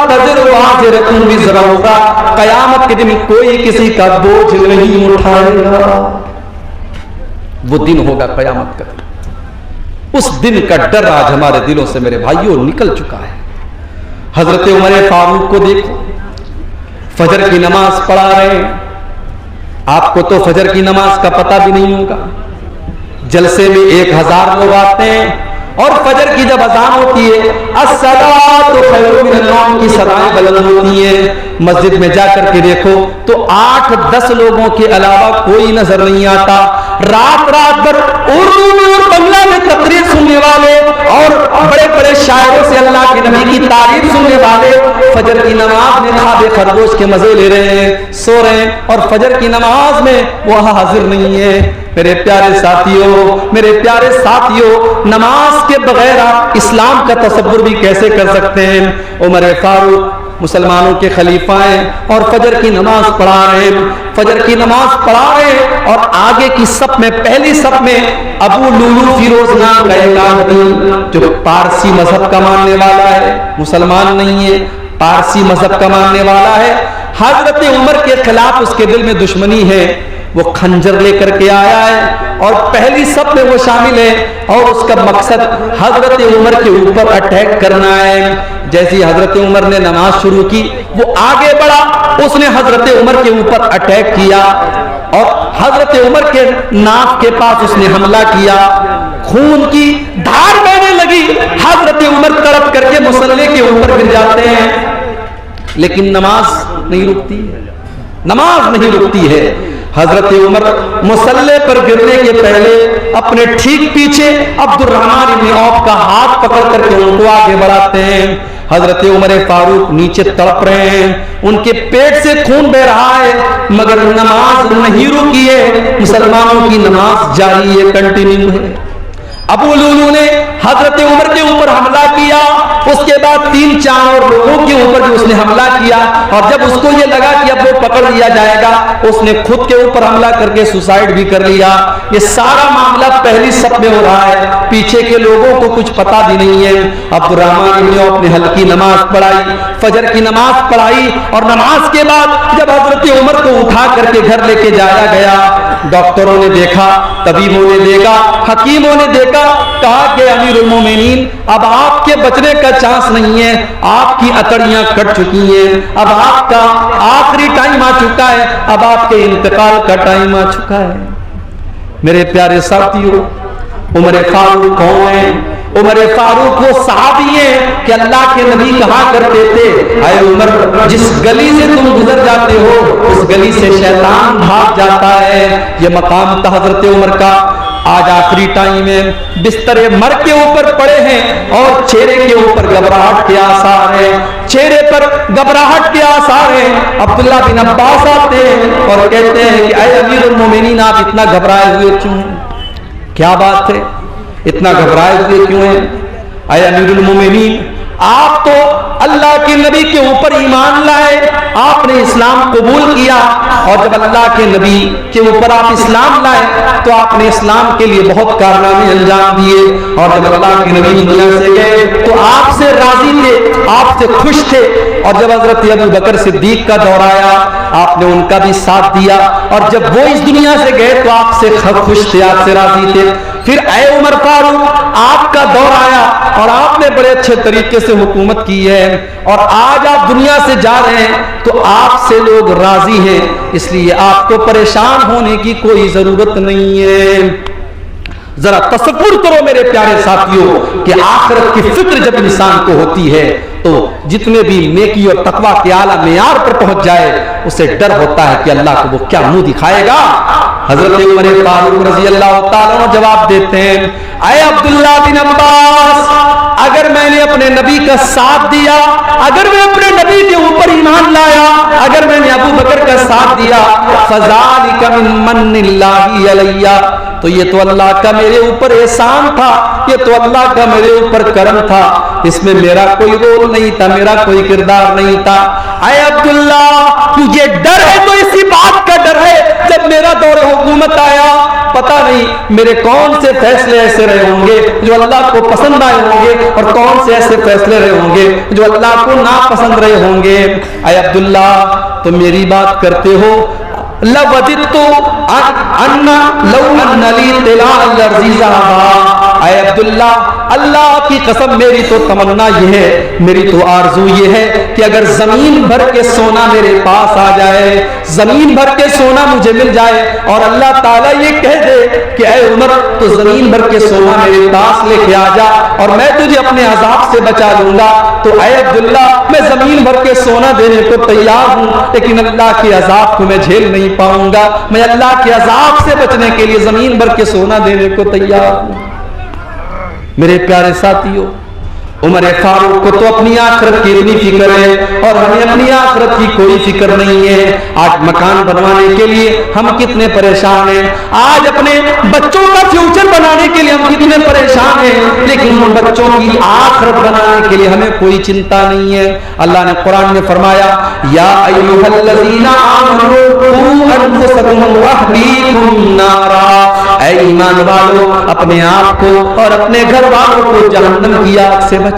S1: تزر وازرۃ وزر اخرى. قیامت کے دن کوئی کسی کا بوجھ نہیں اٹھائے گا. وہ دن ہوگا قیامت کا, اس دن کا ڈر آج ہمارے دلوں سے میرے بھائیوں نکل چکا ہے. حضرت عمر فاروق کو دیکھو, فجر کی نماز پڑھا رہے ہیں. آپ کو تو فجر کی نماز کا پتہ بھی نہیں ہوگا. جلسے میں 1000 لوگ آتے ہیں اور فجر کی جب اذان ہوتی ہے الصلاۃ خیر من النوم کی صدائیں بلند ہوتی ہیں. مسجد میں جا کر کے دیکھو تو 8-10 لوگوں کے علاوہ کوئی نظر نہیں آتا. رات رات بھر اردو میں اور بنگلہ میں تقریر سننے والے اور بڑے بڑے شاعروں سے اللہ کے نبی کی تعریف سننے والے فجر کی نماز میں خواب خرگوش کے مزے لے رہے ہیں, سو رہے ہیں, اور فجر کی نماز میں وہ حاضر نہیں ہے. میرے پیارے ساتھیوں, میرے پیارے ساتھیوں, نماز کے بغیر آپ اسلام کا تصور بھی کیسے کر سکتے ہیں؟ عمر فاروق مسلمانوں کے خلیفہ ہیں اور فجر کی نماز پڑھا رہے ہیں, فجر کی نماز پڑھا رہے ہیں, اور آگے کی صف میں, پہلی صف میں ابو لولو فیروز نام کا ایک آدمی جو پارسی مذہب کا ماننے والا ہے, مسلمان نہیں ہے, پارسی مذہب کا ماننے والا ہے. حضرت عمر کے خلاف اس کے دل میں دشمنی ہے. وہ خنجر لے کر کے آیا ہے اور پہلی صف میں وہ شامل ہے اور اس کا مقصد حضرت عمر کے اوپر اٹیک کرنا ہے. جیسی حضرت عمر نے نماز شروع کی وہ آگے بڑھا, اس نے حضرت عمر کے اوپر اٹیک کیا اور حضرت عمر کے ناک کے پاس اس نے حملہ کیا. خون کی دھار بہنے لگی, حضرت عمر تڑپ کر کے مصلی کے اوپر گر جاتے ہیں, لیکن نماز نہیں رکتی, نماز نہیں رکتی ہے. حضرت عمر مصلی پر گرنے کے پہلے اپنے ٹھیک پیچھے عبد الرحمن بن عوف کا ہاتھ پکڑ کر کے ان کو آگے بڑھاتے ہیں. حضرت عمر فاروق نیچے تڑپ رہے ہیں, ان کے پیٹ سے خون بہ رہا ہے, مگر نماز نہیں رکی ہے, مسلمانوں کی نماز جاری ہے, کنٹینیو ہے. ابو لولو نے حضرت عمر کے اوپر حملہ کیا, اس کے بعد 3-4 اور لوگوں کے اوپر بھی اس نے حملہ کیا, اور جب اس کو یہ لگا کہ اب وہ پکڑ لیا جائے گا اس نے خود کے اوپر حملہ کر کے سوسائڈ بھی کر لیا. یہ سارا معاملہ پہلی صف میں ہو رہا ہے, پیچھے کے لوگوں کو کچھ پتا بھی نہیں ہے. عبد الرحمن بن عوف نے ہلکی نماز پڑھائی, فجر کی نماز پڑھائی, اور نماز کے بعد جب حضرت عمر کو اٹھا کر کے گھر لے کے جایا گیا, ڈاکٹروں نے دیکھا, طبیبوں نے دیکھا, حکیموں نے دیکھا, کہا کہ امیر المومنین اب آپ کے بچنے کا چانس نہیں ہے, آپ کی اتڑیاں کٹ چکی ہیں, اب آپ کا آخری ٹائم آ چکا ہے, اب آپ کے انتقال کا ٹائم آ چکا ہے. میرے پیارے ساتھیوں, عمر فاروق کون ہیں؟ عمر فاروق وہ صحابی ہیں کہ اللہ کے نبی کہا کرتے تھے اے عمر جس گلی سے تم گزر جاتے ہو اس گلی سے شیطان بھاگ جاتا ہے. یہ مقام تھا حضرت عمر کا. آج آخری ٹائم میں بستر مر کے اوپر پڑے ہیں اور چہرے کے اوپر گھبراہٹ کے آثار ہیں, چہرے پر گھبراہٹ کے آثار ہیں. عبداللہ بن عباس آتے ہیں اور کہتے ہیں کہ اے امیر المومنین آپ اتنا گھبرائے ہوئے کیوں ہیں؟ کیا بات ہے, اتنا گھبرائے ہوئے کیوں ہیں؟ اے امیر المومنین آپ تو اللہ کے نبی کے اوپر ایمان لائے, آپ نے اسلام قبول کیا, اور جب اللہ کے نبی کے اوپر آپ اسلام لائے تو آپ نے اسلام کے لیے بہت کارنامے انجام دیے, اور جب اللہ کے نبی دنیا سے گئے تو آپ سے راضی تھے, آپ سے خوش تھے, اور جب حضرت ابو بکر صدیق کا دور آیا آپ نے ان کا بھی ساتھ دیا, اور جب وہ اس دنیا سے گئے تو آپ سے خوش تھے, آپ سے راضی تھے. پھر اے عمر فاروق آپ کا دور آیا اور آپ نے بڑے اچھے طریقے سے حکومت کی ہے, اور آج آپ دنیا سے جا رہے ہیں تو آپ سے لوگ راضی ہیں, اس لیے آپ کو پریشان ہونے کی کوئی ضرورت نہیں ہے. ذرا تصور کرو میرے پیارے ساتھیوں کہ آخرت کی فکر جب انسان کو ہوتی ہے تو جتنے بھی نیکی اور تقوی کے اعلیٰ معیار پر پہنچ جائے اسے ڈر ہوتا ہے کہ اللہ کو وہ کیا منہ دکھائے گا. حضرت عمر فاروق رضی اللہ تعالیٰ عنہ جواب دیتے ہیں اے عبداللہ بن عباس اگر میں نے اپنے نبی کا ساتھ دیا, اگر میں اپنے نبی کے اوپر ایمان لایا, اگر میں نے ابو بکر کا ساتھ دیا فذالک من من اللہ علیہ, تو یہ تو اللہ کا میرے اوپر احسان تھا, یہ تو اللہ کا میرے اوپر کرم تھا, اس میں میرا کوئی رول نہیں تھا, میرا کوئی کردار نہیں تھا. اے عبداللہ تجھے ڈر ہے تو اسی بات کا ڈر ہے جب میرا دور حکومت آیا پتہ نہیں میرے کون سے فیصلے ایسے رہے ہوں گے جو اللہ کو پسند آئے ہوں گے, اور کون سے ایسے فیصلے رہے ہوں گے جو اللہ کو ناپسند رہے ہوں گے. اے عبداللہ تم میری بات کرتے ہو, لَوَجِدْتُ أَنَّ لَوْ أَنَّ لِي طِلَاعَ الْأَرْضِ ذَهَبًا. اے عبداللہ اللہ کی قسم میری تو تمنا یہ ہے, میری تو آرزو یہ ہے کہ اگر زمین بھر کے سونا میرے پاس آ جائے, زمین بھر کے سونا مجھے مل جائے اور اللہ تعالیٰ یہ کہہ دے کہ اے عمر تو زمین بھر کے سونا میرے پاس لے کے آ جا اور میں تجھے اپنے عذاب سے بچا لوں گا, تو اے عبداللہ میں زمین بھر کے سونا دینے کو تیار ہوں, لیکن اللہ کے عذاب کو میں جھیل نہیں پاؤں گا, میں اللہ کے عذاب سے بچنے کے لیے زمین بھر کے سونا دینے کو تیار ہوں. میرے پیارے ساتھیوں عمر فاروق کو تو اپنی آخرت کی اتنی فکر ہے اور ہمیں اپنی آخرت کی کوئی فکر نہیں ہے. آج مکان بنوانے کے لیے ہم کتنے پریشان ہیں, آج اپنے بچوں کا فیوچر بنانے کے لیے ہم کتنے پریشان ہیں, لیکن ان بچوں کی آخرت بنانے کے لیے ہمیں کوئی چنتا نہیں ہے. اللہ نے قرآن میں فرمایا یا ایھا الذین آمنوا قوا انفسکم واہلیکم نارا, اے ایمان والو اپنے آپ کو اور اپنے گھر والوں کو جہنم کی آگ سے بچاؤ.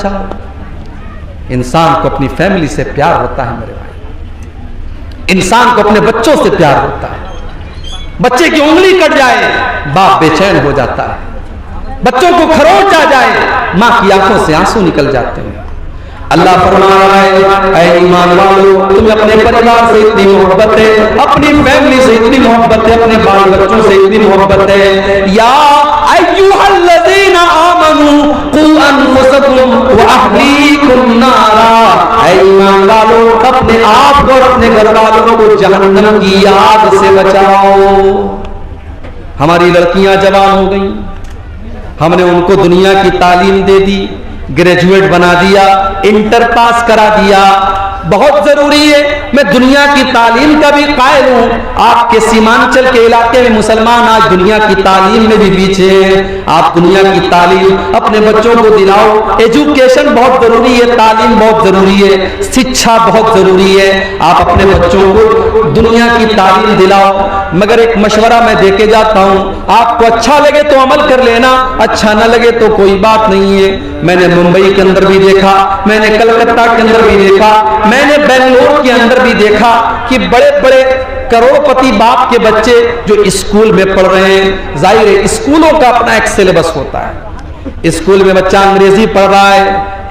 S1: انسان کو اپنی فیملی سے پیار ہوتا ہے میرے بھائی, انسان کو اپنے بچوں سے پیار ہوتا ہے. بچے کی انگلی کٹ جائے باپ بے چین ہو جاتا ہے, بچوں کو خروچ آ جائے ماں کی آنکھوں سے آنسو نکل جاتے ہیں. اللہ فرما رہا ہے اے ایمان والو تمہیں اپنے پریوار سے اتنی محبت ہے, اپنی فیملی سے اتنی محبت ہے, اپنے بال بچوں سے اتنی محبت ہے. یا ایھا الذین آمنوا قوا انفسکم واہلیکم نارا, اے ایمان والو اپنے آپ کو اور اپنے گھر والوں کو جہنم کی آگ سے بچاؤ. ہماری لڑکیاں جوان ہو گئیں, ہم نے ان کو دنیا کی تعلیم دے دی, گریجویٹ بنا دیا, انٹر پاس کرا دیا, بہت ضروری ہے. میں دنیا کی تعلیم کا بھی قائل ہوں. آپ کے سیمانچل کے علاقے میں مسلمان آج دنیا کی تعلیم میں بھی پیچھے ہیں. آپ دنیا کی تعلیم اپنے بچوں کو دلاؤ. ایجوکیشن بہت ضروری ہے, تعلیم بہت ضروری ہے, شکشا بہت ضروری ہے. آپ اپنے بچوں کو دنیا کی تعلیم دلاؤ. مگر ایک مشورہ میں دے کے جاتا ہوں, آپ کو اچھا لگے تو عمل کر لینا, اچھا نہ لگے تو کوئی بات نہیں ہے. میں نے ممبئی کے اندر بھی دیکھا, میں نے کلکتہ کے اندر بھی دیکھا, میں نے بنگلور کے اندر بھی دیکھا کہ بڑے بڑے کروڑ پتی باپ کے بچے جو اسکول میں پڑھ رہے ہیں. ظاہر ہے اسکولوں کا اپنا ایک سلیبس ہوتا ہے. اسکول میں بچہ انگریزی پڑھ رہا ہے,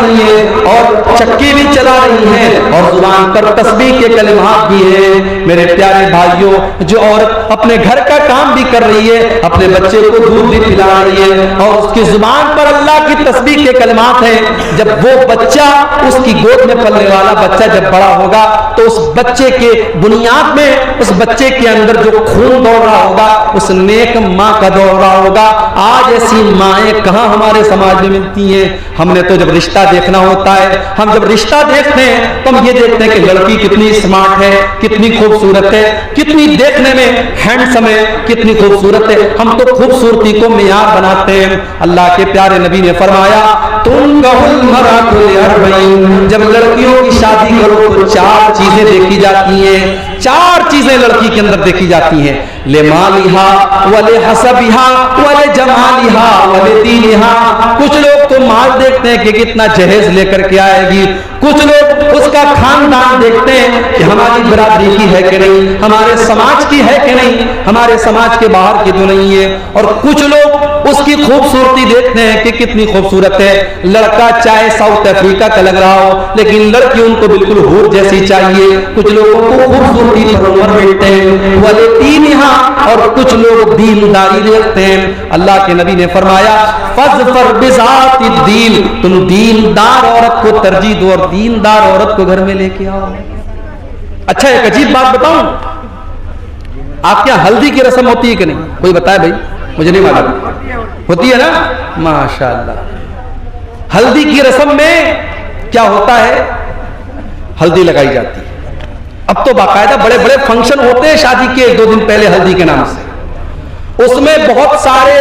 S1: رہی ہیں اور چکی بھی چلا رہی ہیں اور زبان پر تسبیح کے کلمات بھی ہیں۔ میرے پیارے بھائیوں، جو عورت اپنے گھر کا کام بھی کر رہی ہے، اپنے بچے کو دودھ بھی پلا رہی ہے اور اس کی زبان پر اللہ کی تسبیح کے کلمات ہیں، جب وہ بچہ، اس کی گود میں پلنے والا بچہ جب بڑا ہوگا تو اس بچے کے بنیاد میں، اس بچے کے اندر جو خون دوڑ رہا ہوگا اس نیک ماں کا دوڑ رہا ہوگا۔ آج ایسی مائیں کہاں ہمارے سماج میں ملتی ہیں؟ ہم نے تو جب رشتہ دیکھنا ہوتا ہے، ہم جب رشتہ دیکھتے ہیں تو ہم یہ دیکھتے ہیں کہ لڑکی کتنی اسمارٹ ہے، کتنی خوبصورت ہے، کتنی دیکھنے میں ہینڈسم ہے، کتنی خوبصورت ہے۔ ہم تو خوبصورتی کو معیار بناتے ہیں۔ اللہ کے پیارے نبی نے فرمایا تنکح المرأۃ لأربعین، جب لڑکیوں کی شادی کرو تو 4 چیزیں دیکھی جاتی ہیں، 4 چیزیں لڑکی کے اندر دیکھی جاتی ہیں، لمالہا ولحسبہا ولجمالہا ولدینہا۔ کچھ لوگ تو مال دیکھتے ہیں کہ کتنا جہیز لے کر کے آئے گی، کچھ لوگ اس کا خاندان دیکھتے ہیں کہ ہماری برادری کی ہے کہ نہیں، ہمارے سماج کی ہے کہ نہیں، ہمارے سماج کے باہر کی تو نہیں ہے، اور کچھ لوگ اس کی خوبصورتی دیکھتے ہیں کہ کتنی خوبصورت ہے۔ لڑکا چاہے ساؤتھ افریقہ کا لگ رہا ہو لیکن لڑکی ان کو بالکل حور جیسی چاہیے۔ کچھ لوگوں کو خوبصورتی پر عمر بیٹھتے ہیں ولدینہا، اور کچھ لوگ دینداری دیکھتے ہیں۔ اللہ کے نبی نے فرمایا فاظفر بذات الدین، تم دیندار عورت کو ترجیح دو اور دیندار عورت کو گھر میں لے کے آؤ۔ اچھا ایک عجیب بات بتاؤں، آپ کے یہاں ہلدی کی رسم ہوتی ہے کہ نہیں؟ کوئی بتائے بھائی، مجھے نہیں معلوم۔ ہوتی ہے نا؟ ماشاءاللہ۔ ہلدی کی رسم میں کیا ہوتا ہے؟ ہلدی لگائی جاتی ہے۔ اب تو باقاعدہ بڑے بڑے فنکشن ہوتے ہیں شادی کے 1-2 دن پہلے ہلدی کے نام سے، اس میں بہت سارے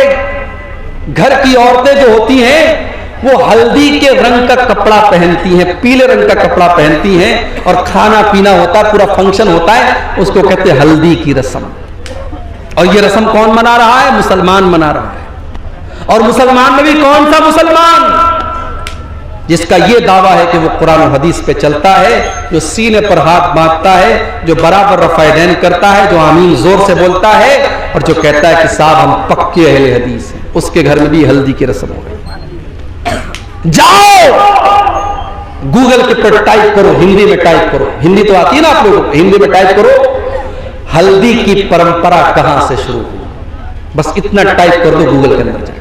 S1: گھر کی عورتیں جو ہوتی ہیں وہ ہلدی کے رنگ کا کپڑا پہنتی ہیں، پیلے رنگ کا کپڑا پہنتی ہیں اور کھانا پینا ہوتا ہے، پورا فنکشن ہوتا ہے، اس کو کہتے ہیں ہلدی کی رسم۔ اور یہ رسم کون منا رہا ہے؟ مسلمان منا رہا ہے۔ اور مسلمان میں بھی کون سا مسلمان؟ جس کا یہ دعویٰ ہے کہ وہ قرآن و حدیث پہ چلتا ہے، جو سینے پر ہاتھ باندھتا ہے، جو برابر رفع دین کرتا ہے، جو آمین زور سے بولتا ہے اور جو کہتا ہے کہ صاحب ہم پکے اہل حدیث ہیں، اس کے گھر میں بھی ہلدی کی رسم ہو گئی۔ جاؤ گوگل کے پر ٹائپ کرو، ہندی میں ٹائپ کرو، ہندی تو آتی ہے نا آپ لوگوں کو، ہندی میں ٹائپ کرو ہلدی کی پرمپرا کہاں سے شروع ہوئی، بس اتنا ٹائپ کر دو گوگل کے اندر جا کے۔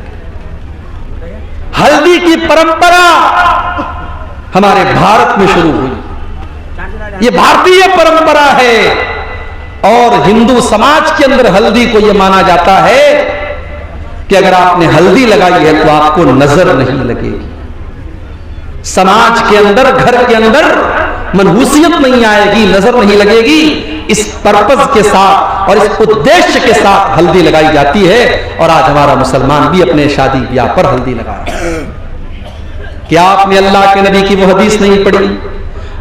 S1: ہلدی کی پرمپرا ہمارے بھارت میں شروع ہوئی، یہ بھارتی پرمپرا ہے، اور ہندو سماج کے اندر ہلدی کو یہ مانا جاتا ہے کہ اگر آپ نے ہلدی لگائی ہے تو آپ کو نظر نہیں لگے گی، سماج کے اندر، گھر کے اندر منحوسیت نہیں آئے گی، نظر نہیں لگے گی۔ اس پرپز کے ساتھ اور اس ادیش کے ساتھ ہلدی لگائی جاتی ہے، اور آج ہمارا مسلمان بھی اپنے شادی بیاہ پر ہلدی لگا رہا ہے۔ کیا آپ نے اللہ کے نبی کی وہ حدیث نہیں پڑھی؟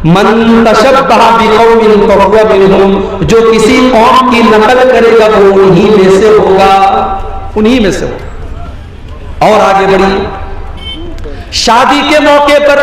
S1: من تشبہ بقوم فہو منہم، جو کسی قوم کی نقل کرے گا وہ انہی میں سے ہوگا، انہی میں سے ہوگا۔ اور آگے بڑھی، شادی کے موقع پر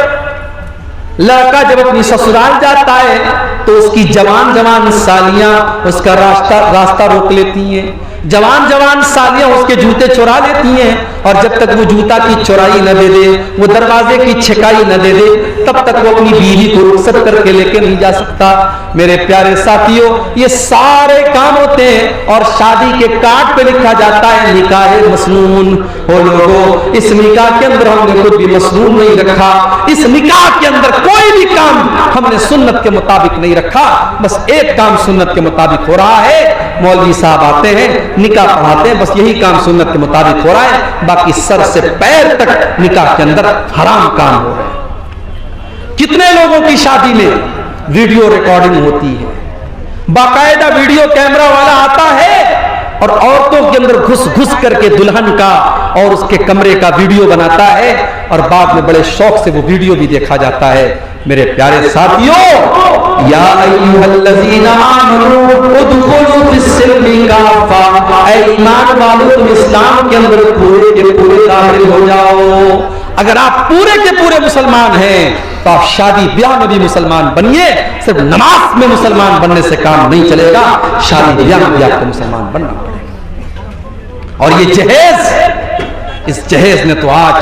S1: لڑکا جب اپنی سسرال جاتا ہے تو اس کی جوان جوان سالیاں اس کا راستہ روک لیتی ہیں، جوان جوان سالیاں اس کے جوتے چرا لیتی ہیں، اور جب تک وہ جوتا کی چورائی نہ دے دے، وہ دروازے کی چھکائی نہ دے دے، تب تک وہ اپنی بیوی کو رخصت کر کے لے کے نہیں جا سکتا۔ میرے پیارے ساتھیوں، یہ سارے کام ہوتے ہیں اور شادی کے کارڈ پہ لکھا جاتا ہے نکاح مسنون۔ ہو لوگوں، اس نکاح کے اندر ہم نے کچھ بھی مسنون نہیں رکھا، اس نکاح کے اندر کوئی بھی کام ہم نے سنت کے مطابق نہیں رکھا، بس ایک کام سنت کے مطابق ہو رہا ہے، مولوی صاحب آتے ہیں نکاح پڑھاتے ہیں، بس یہی کام سنت کے مطابق ہو رہا ہے، باقی سر سے پیر تک نکاح کے اندر حرام کام ہو رہے ہیں۔ کتنے لوگوں کی شادی میں ویڈیو ریکارڈنگ ہوتی ہے، باقاعدہ ویڈیو کیمرہ والا آتا ہے اور عورتوں کے اندر گھس گھس کر کے دلہن کا اور اس کے کمرے کا ویڈیو بناتا ہے، اور بعد میں بڑے شوق سے وہ ویڈیو بھی دیکھا جاتا ہے۔ میرے پیارے ساتھیوں، یا ایھا الذین آمنوا ادخلوا فی السلم کافہ، اے ایمان والو تم اسلام کے اندر پورے کے پورے داخل ہو جاؤ۔ اگر آپ پورے کے پورے مسلمان ہیں تو آپ شادی بیاہ میں بھی مسلمان بنیے، صرف نماز میں مسلمان بننے سے کام نہیں چلے گا، شادی بیاہ میں بھی آپ کو مسلمان بننا پڑے گا۔ اور یہ جہیز، اس جہیز نے تو آج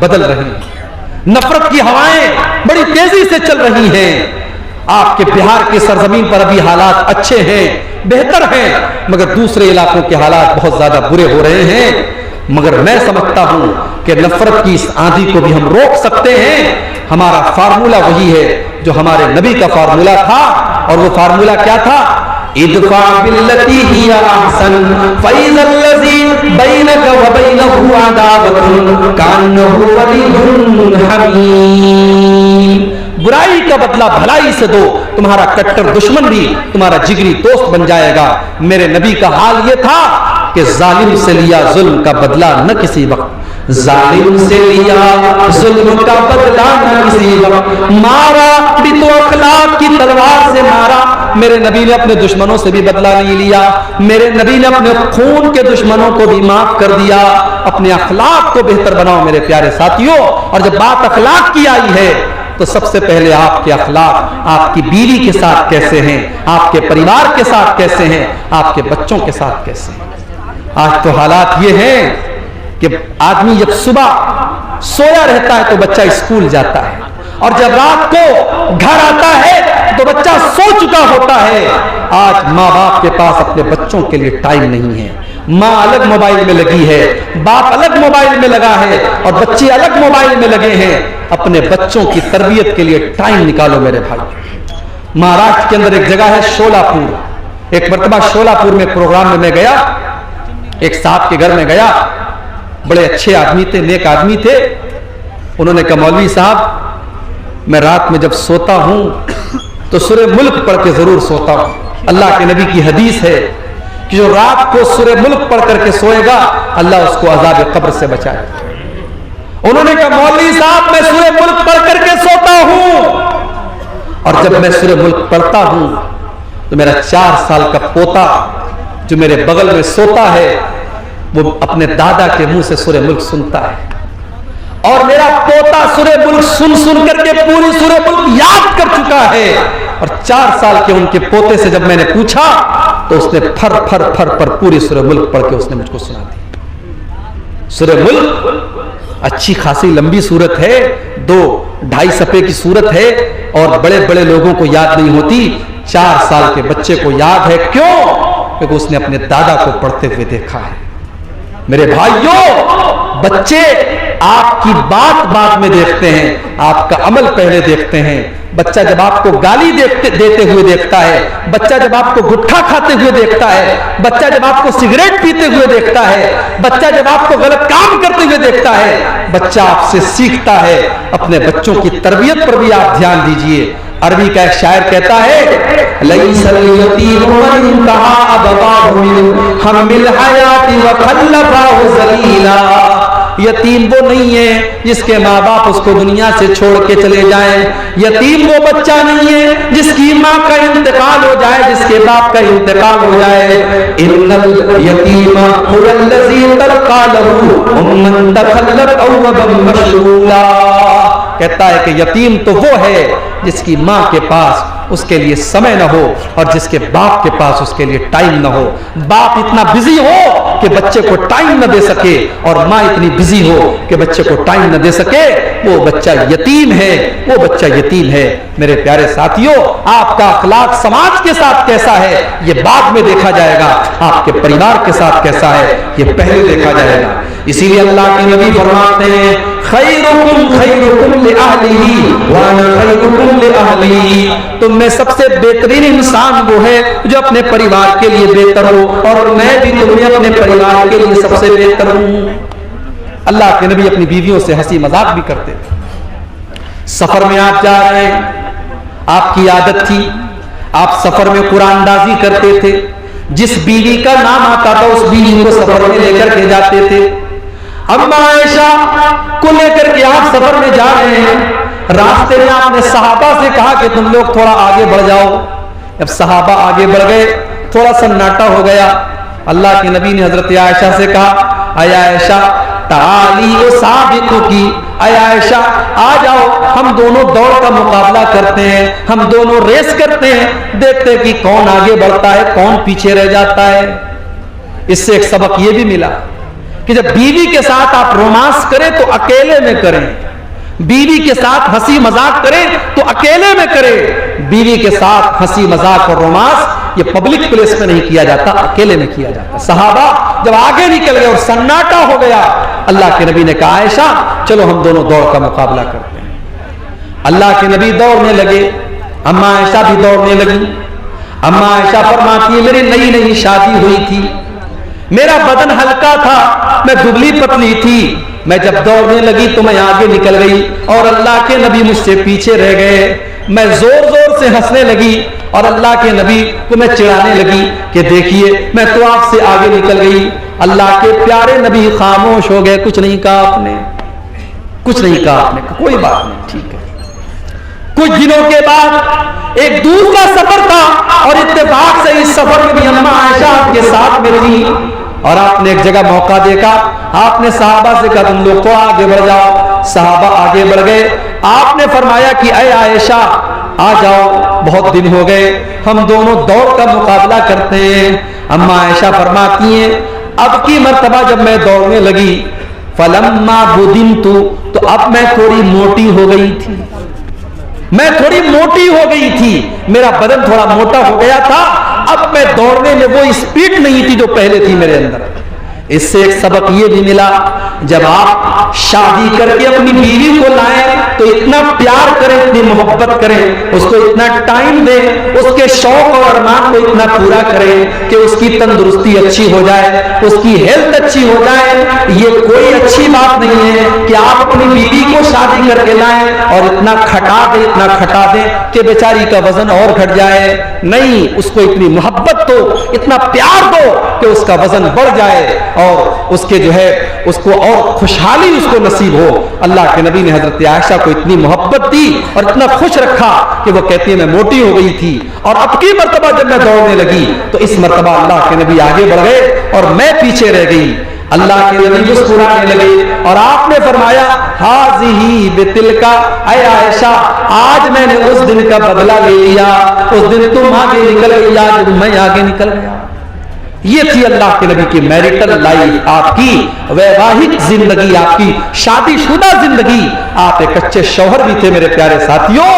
S1: بدل رہے ہیں. نفرت کی ہوائیں بڑی تیزی سے چل رہی ہیں. آپ کے بہار کی سرزمین پر ابھی حالات اچھے ہیں, بہتر ہیں, مگر دوسرے علاقوں کے حالات بہت زیادہ برے ہو رہے ہیں. مگر میں سمجھتا ہوں کہ نفرت کی اس آندھی کو بھی ہم روک سکتے ہیں. ہمارا فارمولہ وہی ہے جو ہمارے نبی کا فارمولہ تھا, اور وہ فارمولہ کیا تھا؟ ادفع باللتی ہی احسن فاذا الذی بینک وبینہ عداوۃ کانہ ولی حمیم. برائی کا بدلہ بھلائی سے دو, تمہارا کٹر دشمن بھی تمہارا جگری دوست بن جائے گا. میرے نبی کا حال یہ تھا کہ ظالم سے لیا ظلم کا بدلہ نہ کسی وقت, ظالم سے لیا ظلم کا بدلہ نہ کسی وقت, مارا بھی تو اخلاق کی تلوار سے مارا. میرے نبی نے اپنے دشمنوں سے بھی بدلہ نہیں لیا, میرے نبی نے اپنے خون کے دشمنوں کو بھی معاف کر دیا. اپنے اخلاق کو بہتر بناؤ میرے پیارے ساتھیوں. اور جب بات اخلاق کی آئی ہے تو سب سے پہلے آپ کے اخلاق آپ کی بیوی کے ساتھ کیسے ہیں, آپ کے پریوار کے ساتھ کیسے ہیں, آپ کے بچوں کے ساتھ کیسے ہیں. آج تو حالات یہ ہیں کہ آدمی جب صبح سویا رہتا ہے تو بچہ اسکول جاتا ہے, اور جب رات کو گھر آتا ہے تو بچہ سو چکا ہوتا ہے. آج ماں باپ کے پاس اپنے بچوں کے لیے ٹائم نہیں ہے. ماں الگ موبائل میں لگی ہے, باپ الگ موبائل میں لگا ہے, اور بچے الگ موبائل میں لگے ہیں. اپنے بچوں کی تربیت کے لیے ٹائم نکالو میرے بھائی. مہاراشٹر کے اندر ایک جگہ ہے شولاپور. ایک مرتبہ شولاپور میں پروگرام میں میں گیا, ایک صاحب کے گھر میں گیا. بڑے اچھے آدمی تھے, نیک آدمی تھے. انہوں نے کہا مولوی صاحب میں رات میں جب سوتا ہوں تو سورہ ملک پڑھ کے ضرور سوتا ہوں. اللہ کے نبی کی حدیث ہے کہ جو رات کو سورہ ملک پڑھ کر کے سوئے گا اللہ اس کو عذاب قبر سے بچائے. انہوں نے کہا مولوی صاحب میں سورہ ملک پڑھ کر کے سوتا ہوں, اور جب میں سورہ ملک پڑھتا ہوں تو میرا 4 سال کا پوتا جو میرے بغل میں سوتا ہے وہ اپنے دادا کے منہ سے سورہ ملک سنتا ہے, اور میرا پوتا سورہ ملک سن سن کر کے پوری سورہ ملک یاد کر چکا ہے. اور 4 سال کے ان کے پوتے سے جب میں نے پوچھا تو اس نے پھر پھر پھر پر پوری سورہ ملک پڑھ کے اس نے مجھ کو سنا دی. سورہ ملک اچھی خاصی لمبی سورت ہے, 2-2.5 صفحے کی سورت ہے, اور بڑے بڑے لوگوں کو یاد نہیں ہوتی. 4 سال کے بچے کو یاد ہے. کیوں؟ کیونکہ اس نے اپنے دادا کو پڑھتے ہوئے دیکھا ہے. میرے بھائیوں, بچے آپ کی بات بعد میں دیکھتے ہیں, آپ کا عمل پہلے دیکھتے ہیں. بچہ جب آپ کو گالی دیتے ہوئے دیکھتا ہے, بچہ جب آپ کو گٹکا کھاتے ہوئے دیکھتا ہے, بچہ جب آپ کو سگریٹ پیتے ہوئے دیکھتا ہے, بچہ جب آپ کو غلط کام کرتے ہوئے دیکھتا ہے, بچہ آپ سے سیکھتا ہے. اپنے بچوں کی تربیت پر بھی آپ دھیان دیجئے. عربی کا ایک شاعر کہتا ہے لیس الیتیم من انتہا ابواہ من حم الحیات وخلفاہ ذلیلا. یتیم وہ نہیں ہے جس کے ماں باپ اس کو دنیا سے چھوڑ کے چلے جائیں. یتیم وہ بچہ نہیں ہے جس کی ماں کا انتقال ہو جائے, جس کے باپ کا انتقال ہو جائے. ان الیتیم هو الذی ترقى له امن تخلت اوبا مشغولا. کہتا ہے کہ یتیم تو وہ ہے جس کی ماں کے پاس اس کے لیے سمے نہ ہو, اور جس کے باپ کے پاس اس کے لیے ٹائم نہ ہو. باپ اتنا بزی ہو کہ بچے کو ٹائم نہ دے سکے, اور ماں اتنی بزی ہو کہ بچے کو ٹائم نہ دے سکے, وہ بچہ یتیم ہے, وہ بچہ یتیم ہے. میرے پیارے ساتھیوں, آپ کا اخلاق سماج کے ساتھ کیسا ہے یہ بعد میں دیکھا جائے گا, آپ کے پریوار کے ساتھ کیسا ہے یہ پہلے دیکھا جائے گا. اسی لیے اللہ کے نبی فرماتے ہیں خیرکم خیرکم لأہلہ وانا خیرکم لأہلی. تم میں سب سے بہترین انسان وہ ہے جو اپنے پریوار کے لیے بہتر ہو, اور میں بھی تمہیں اپنے پریوار کے لیے سب سے بہتر ہوں. اللہ کے نبی اپنی بیویوں سے ہنسی مذاق بھی کرتے تھے. سفر میں آپ جا رہے ہیں, آپ کی عادت تھی آپ سفر میں قرآن اندازی کرتے تھے. جس بیوی کا نام آتا تھا اس بیوی کو سفر میں لے کر کے جاتے تھے. اما عائشہ کو لے کر کے آپ سفر میں جا رہے ہیں, راستے میں آپ نے صحابہ سے کہا کہ تم لوگ تھوڑا آگے بڑھ جاؤ. جب صحابہ آگے بڑھ گئے تھوڑا سناٹا ہو گیا. اللہ کے نبی نے حضرت عائشہ سے کہا اے عائشہ تعالی اسابقکی, اے عائشہ آ جاؤ ہم دونوں دوڑ کا مقابلہ کرتے ہیں, ہم دونوں ریس کرتے ہیں, دیکھتے کہ کون آگے بڑھتا ہے کون پیچھے رہ جاتا ہے. اس سے ایک سبق یہ بھی ملا کہ جب بیوی کے ساتھ آپ رومانس کریں تو اکیلے میں کریں, بیوی کے ساتھ ہنسی مذاق کریں تو اکیلے میں کریں. بیوی کے ساتھ ہنسی مذاق اور رومانس یہ پبلک پلیس میں نہیں کیا جاتا, اکیلے میں کیا جاتا. صحابہ جب آگے نکل گئے اور سناٹا ہو گیا, اللہ کے نبی نے کہا عائشہ چلو ہم دونوں دوڑ کا مقابلہ کرتے ہیں. اللہ کے نبی دوڑنے لگے, اما عائشہ بھی دوڑنے لگی. اما عائشہ فرماتی ہے میری نئی نئی شادی ہوئی تھی, میرا بدن ہلکا تھا, میں دبلی پتلی تھی, میں جب دوڑنے لگی تو میں آگے نکل گئی اور اللہ کے نبی مجھ سے پیچھے رہ گئے. میں زور زور سے ہنسنے لگی اور اللہ کے نبی کو میں چڑھانے لگی کہ دیکھیے میں تو آپ سے آگے نکل گئی. اللہ کے پیارے نبی خاموش ہو گئے, کچھ نہیں کہا آپ نے, کچھ نہیں کہا آپ نے, کوئی بات نہیں, ٹھیک ہے. کچھ دنوں کے بعد ایک دوسرا سفر تھا اور اتفاق سے اس سفر میں بھی اما عائشہ آپ کے ساتھ میں رہی اور آپ نے ایک جگہ موقع دیکھا. آپ نے صحابہ سے کہا تم لوگ تو آگے بڑھ جاؤ. صحابہ آگے بڑھ گئے. آپ نے فرمایا کہ اے عائشہ آ جاؤ, بہت دن ہو گئے, ہم دونوں دوڑ کا مقابلہ کرتے ہیں. اما عائشہ فرماتی ہیں اب کی مرتبہ جب میں دوڑنے لگی فلما بدنت, تو اب میں تھوڑی موٹی ہو گئی تھی, میں تھوڑی موٹی ہو گئی تھی, میرا بدن تھوڑا موٹا ہو گیا تھا. اب میں دوڑنے میں وہ اسپیڈ نہیں تھی جو پہلے تھی میرے اندر. اس سے ایک سبق یہ بھی ملا, جب آپ شادی کر کے اپنی بیوی کو لائیں تو اتنا پیار کریں, اتنی محبت کریں, اس کو اتنا ٹائم دیں, اس کے شوق اور ارمان کو اتنا پورا کریں کہ اس کی تندرستی اچھی ہو جائے, اس کی ہیلتھ اچھی ہو جائے. یہ کوئی اچھی بات نہیں ہے کہ آپ اپنی بیوی کو شادی کر کے لائیں اور اتنا کھٹا دیں کہ بیچاری کا وزن اور گھٹ جائے. نہیں, اس کو اتنی محبت دو, اتنا پیار دو کہ اس کا وزن بڑھ جائے اور اس کے جو ہے اس کو اور خوشحالی اس کو نصیب ہو. اللہ کے نبی نے حضرت عائشہ کو اتنی محبت دی اور اتنا خوش رکھا کہ وہ کہتی ہے میں موٹی ہو گئی تھی اور اب کی مرتبہ جب میں دوڑنے لگی تو اس مرتبہ اللہ کے نبی آگے بڑھ گئے اور میں پیچھے رہ گئی. اللہ کے نبی مسکرانے لگے اور آپ نے فرمایا ہاذی بتلکا, اے عائشہ آج میں نے اس دن کا بدلہ لے لیا, اس دن تم آگے نکل گئی, آج میں آگے نکل گیا. یہ تھی اللہ کے نبی کی میریٹل لائف, آپ کی ویواہک زندگی, آپ کی شادی شدہ زندگی. آپ ایک اچھے شوہر بھی تھے میرے پیارے ساتھیوں.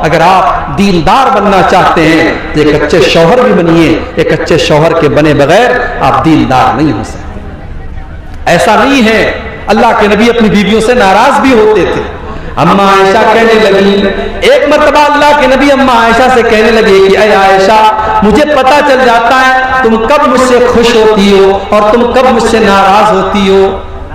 S1: اگر آپ دیندار بننا چاہتے ہیں تو ایک اچھے شوہر بھی بنیے, ایک اچھے شوہر کے بنے بغیر آپ دیندار نہیں ہو سکتے. ایسا نہیں ہے, اللہ کے نبی اپنی بیویوں سے ناراض بھی ہوتے تھے. اما عائشہ کہنے لگی, ایک مرتبہ اللہ کے نبی اما عائشہ سے کہنے لگے کہ اے عائشہ مجھے پتا چل جاتا ہے تم کب مجھ سے خوش ہوتی ہو اور تم کب مجھ سے ناراض ہوتی ہو.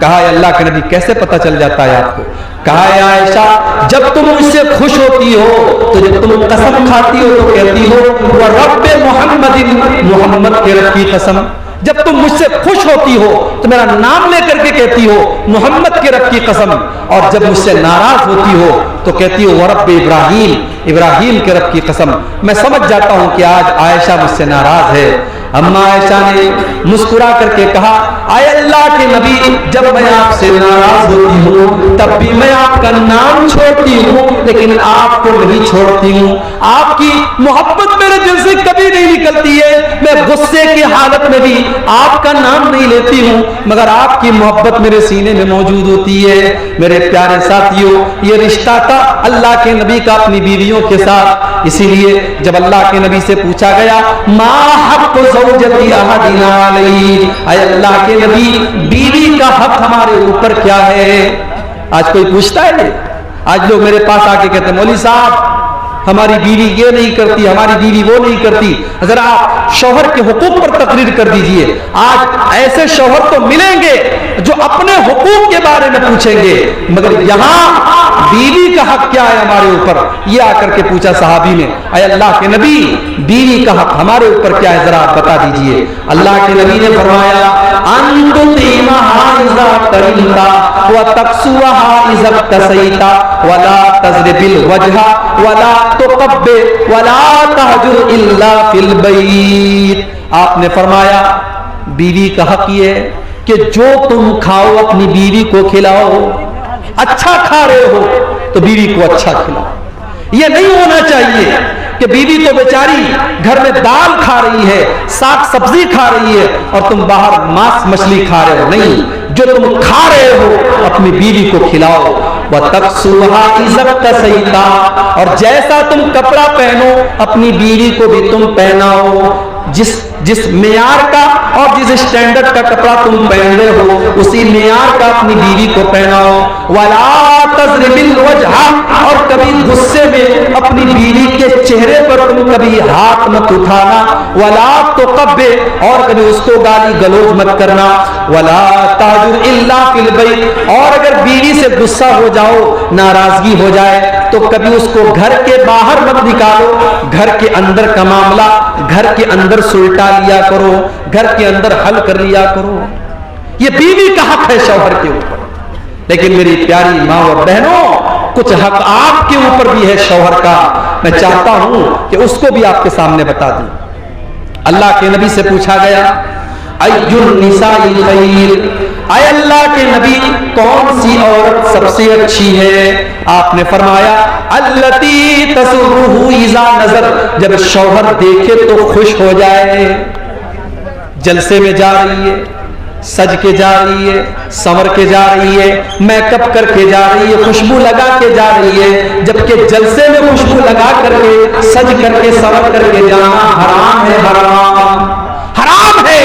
S1: کہا ہے اللہ کے نبی کیسے پتا چل جاتا ہے آپ کو؟ کہا ہے عائشہ جب تم مجھ سے خوش ہوتی ہو تو جب تم قسم کھاتی ہو تو کہتی ہو وَرَبِّ مُحَمَّدٍ, محمد کے رب کی قسم. جب تم مجھ سے خوش ہوتی ہو تو میرا نام لے کر کے کہتی ہو محمد کے رب کی قسم, اور جب مجھ سے ناراض ہوتی ہو تو کہتی ہو ورب ابراہیم, ابراہیم کے رب کی قسم. میں سمجھ جاتا ہوں کہ آج عائشہ مجھ سے ناراض ہے. اما عائشہ نے مسکرا کر کے کہا اے اللہ کے نبی جب میں آپ سے ناراض ہوتی ہوں تب بھی میں آپ کا نام چھوڑتی ہوں لیکن آپ کو نہیں چھوڑتی ہوں. آپ کی محبت میرے دل سے کبھی نہیں نکلتی ہے. میں غصے کی حالت میں بھی آپ کا نام نہیں لیتی ہوں مگر آپ کی محبت میرے سینے میں موجود ہوتی ہے. میرے پیارے ساتھیوں, یہ رشتہ تھا اللہ کے نبی کا اپنی بیویوں کے ساتھ. اسی لیے جب اللہ کے نبی سے پوچھا گیا ما حق زوجتی احدنا علیہ, اے اللہ کے نبی بیوی کا حق ہمارے اوپر کیا ہے؟ آج کوئی پوچھتا ہے؟ آج لوگ میرے پاس آ کے کہتے ہیں مولوی صاحب ہماری بیوی یہ نہیں کرتی, ہماری بیوی وہ نہیں کرتی. ذرا آپ شوہر کے حقوق پر تقریر کر دیجئے. آج ایسے شوہر تو ملیں گے جو اپنے حقوق کے بارے میں پوچھیں گے مگر یہاں بیوی کا حق کیا ہے ہمارے اوپر, یہ آ کر کے پوچھا صحابی نے. اے اللہ کے نبی بیوی کا حق ہمارے اوپر کیا ہے ذرا آپ بتا دیجئے. اللہ کے نبی نے فرمایا انت تیمہا اذا کرمتا وتقسوہا اذا اقتسیتا ولا تضرب الوجہ ولا تقبل ولا تہجر الا فی البیت. آپ نے فرمایا بیوی کا حق یہ ہے کہ جو تم کھاؤ اپنی بیوی کو کھلاؤ. اچھا کھا رہے ہو تو بیوی کو اچھا کھلاؤ. یہ نہیں ہونا چاہیے کہ بیوی تو بیچاری گھر میں دال کھا رہی ہے, ساگ سبزی کھا رہی ہے اور تم باہر ماس مچھلی کھا رہے ہو. نہیں, جو تم کھا رہے ہو اپنی بیوی کو کھلاؤ. وَتَقْسُوهَا إِذَا اقْتَسَيْتَ اور جیسا تم کپڑا پہنو اپنی بیوی کو بھی تم پہناؤ. جس معیار کا اور جس اسٹینڈرڈ کا کپڑا تم پہن رہے ہو اسی معیار کا اپنی بیوی کو پہناؤ. وَلَا تَضْرِبِ الْوَجْهَ اور کبھی غصے میں اپنی بیوی کے چہرے پر تم کبھی ہاتھ مت اٹھانا. وَلَا تُقَبِّحْ اور کبھی اس کو گالی گلوچ مت کرنا. وَلَا تَهْجُرْ إِلَّا فِي الْبَيْتِ اور اگر بیوی سے غصہ ہو جاؤ ناراضگی ہو جائے تو کبھی اس کو گھر کے باہر مت نکالو. گھر کے اندر کا معاملہ گھر کے اندر سلٹا لیا کرو, گھر کے اندر حل کر لیا کرو. یہ بیوی کا حق ہے شوہر کے اوپر. لیکن میری پیاری ماں اور بہنوں کچھ حق آپ کے اوپر بھی ہے شوہر کا. میں چاہتا ہوں کہ اس کو بھی آپ کے سامنے بتا دوں. اللہ کے نبی سے پوچھا گیا ایُّ النساء خیر, اے اللہ کے نبی کون سی عورت سب سے اچھی ہے؟ آپ نے فرمایا التی تسرہ اذا نظر, جب شوہر دیکھے تو خوش ہو جائے. جلسے میں جا رہی ہے, سج کے جا رہی ہے, سنور کے جا رہی ہے, میک اپ کر کے جا رہی ہے, خوشبو لگا کے جا رہی ہے. جبکہ جلسے میں خوشبو لگا کر کے سج کر کے سنور کر کے جانا حرام ہے. حرام ہے.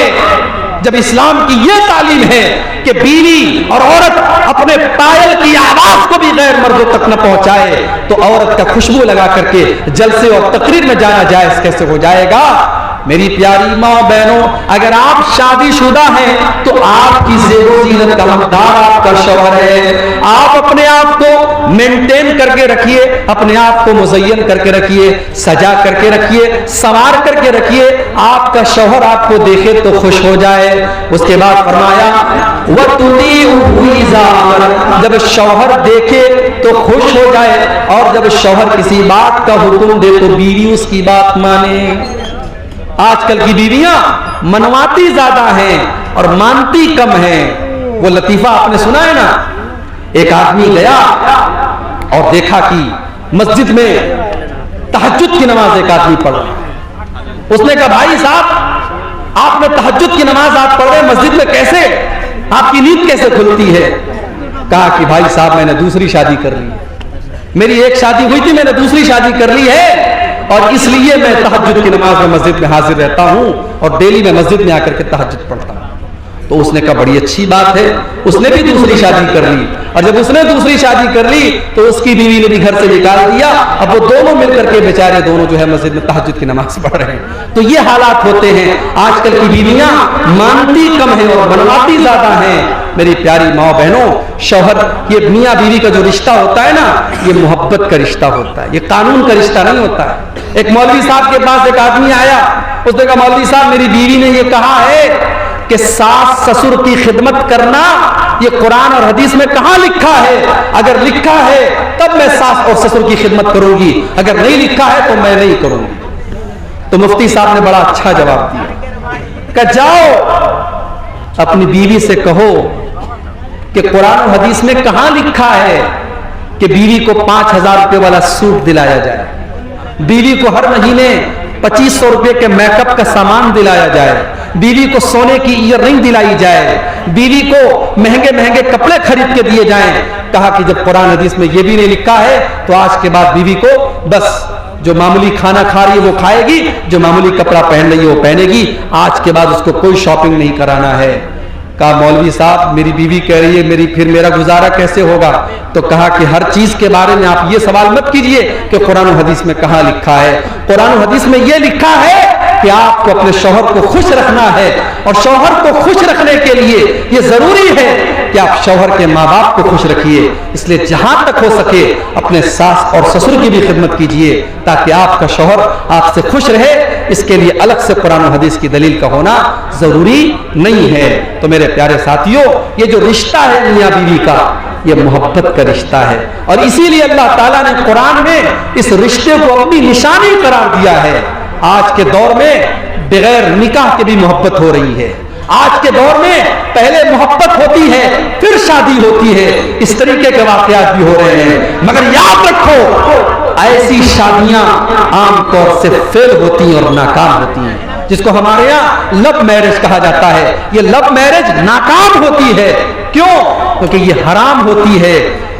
S1: جب اسلام کی یہ تعلیم ہے کہ بیوی اور عورت اپنے پائل کی آواز کو بھی غیر مردوں تک نہ پہنچائے تو عورت کا خوشبو لگا کر کے جلسے اور تقریر میں جانا جائز کیسے ہو جائے گا؟ میری پیاری ماں بہنوں, اگر آپ شادی شدہ ہیں تو آپ کی زیب و زینت کا حقدار آپ کا شوہر ہے. آپ اپنے آپ کو مینٹین کر کے رکھیے, اپنے آپ کو مزین کر کے رکھیے, سجا کر کے رکھیے, سنوار کر کے رکھیے. آپ کا شوہر آپ کو دیکھے تو خوش ہو جائے. اس کے بعد فرمایا وَتُطِيعُهُ إِذَا, جب شوہر دیکھے تو خوش ہو جائے, اور جب شوہر کسی بات کا حکم دے تو بیوی اس کی بات مانے. آج کل کی بیویاں منواتی زیادہ ہیں اور مانتی کم ہیں. وہ لطیفہ آپ نے سنا ہے نا, ایک آدمی گیا اور دیکھا کہ مسجد میں تہجد کی نماز ایک آدمی پڑھ رہا. اس نے کہا بھائی صاحب آپ نے تہجد کی نماز آپ پڑھ رہے مسجد میں, کیسے آپ کی نیند کیسے کھلتی ہے؟ کہا کہ بھائی صاحب میں نے دوسری شادی کر لی, میری ایک شادی ہوئی تھی, میں نے دوسری شادی کر لی ہے اور اس لیے میں تہجد کی نماز میں مسجد میں حاضر رہتا ہوں اور ڈیلی میں مسجد میں آ کر کے تہجد پڑھتا ہوں. تو اس نے کہا بڑی اچھی بات ہے. اس نے بھی دوسری شادی کر لی, اور جب اس نے دوسری شادی کر لی تو اس کی بیوی نے بھی گھر سے نکال دیا. اب وہ دونوں مل کر کے بیچارے دونوں جو ہے مسجد میں تہجد کی نماز پڑھ رہے ہیں. تو یہ حالات ہوتے ہیں. آج کل کی بیویاں مانتی کم ہیں اور بنواتی زیادہ ہیں. میری پیاری ماں بہنوں, شوہر یہ میاں بیوی کا جو رشتہ ہوتا ہے نا, یہ محبت کا رشتہ ہوتا ہے, یہ قانون کا رشتہ نہیں ہوتا ہے. ایک مولوی صاحب کے پاس ایک آدمی آیا, اس نے کہا مولوی صاحب میری بیوی نے یہ کہا ہے کہ ساس سسر کی خدمت کرنا یہ قرآن اور حدیث میں کہاں لکھا ہے؟ اگر لکھا ہے تب میں ساس اور سسر کی خدمت کروں گی, اگر نہیں لکھا ہے تو میں نہیں کروں گی. تو مفتی صاحب نے بڑا اچھا جواب دیا کہ جاؤ اپنی بیوی سے کہو کہ قرآن اور حدیث میں کہاں لکھا ہے کہ بیوی کو 5,000 روپے والا سوٹ دلایا جائے, بیوی کو ہر مہینے 2500 روپے کے میک اپ کا سامان دلایا جائے, بیوی کو سونے کی ایئر رنگ دلائی جائے, بیوی کو مہنگے مہنگے کپڑے خرید کے دیے جائیں. کہا کہ جب قرآن حدیث میں یہ بھی نہیں لکھا ہے تو آج کے بعد بیوی کو بس جو معمولی کھانا کھا رہی ہے وہ کھائے گی, جو معمولی کپڑا پہن رہی ہے وہ پہنے گی. آج کے بعد اس کو کوئی شاپنگ نہیں کرانا ہے. کہا مولوی صاحب میری بیوی کہہ رہی ہے پھر میرا گزارا کیسے ہوگا؟ تو کہا کہ ہر چیز کے بارے میں آپ یہ سوال مت کیجئے کہ قرآن و حدیث میں کہاں لکھا ہے. قرآن و حدیث میں یہ لکھا ہے کہ آپ کو اپنے شوہر کو خوش رکھنا ہے, اور شوہر کو خوش رکھنے کے لیے یہ ضروری ہے کہ آپ شوہر کے ماں باپ کو خوش رکھیے. اس لیے جہاں تک ہو سکے اپنے ساس اور سسر کی بھی خدمت کیجئے تاکہ آپ کا شوہر آپ سے خوش رہے. اس کے لیے الگ سے قرآن و حدیث کی دلیل کا ہونا ضروری نہیں ہے. تو میرے پیارے ساتھیوں, یہ جو رشتہ ہے میاں بیوی کا یہ محبت کا رشتہ ہے, اور اسی لیے اللہ تعالیٰ نے قرآن میں اس رشتے کو اپنی نشانی قرار دیا ہے. آج کے دور میں بغیر نکاح کے بھی محبت ہو رہی ہے. آج کے دور میں پہلے محبت ہوتی ہے پھر شادی ہوتی ہے. اس طریقے کے واقعات بھی ہو رہے ہیں. مگر یاد رکھو ایسی شادیاں عام طور سے فیل ہوتی ہیں اور ناکام ہوتی ہیں, جس کو ہمارے یہاں لو میرج کہا جاتا ہے. یہ لو میرج ناکام ہوتی ہے. کیوں؟ کیونکہ یہ حرام ہوتی ہے.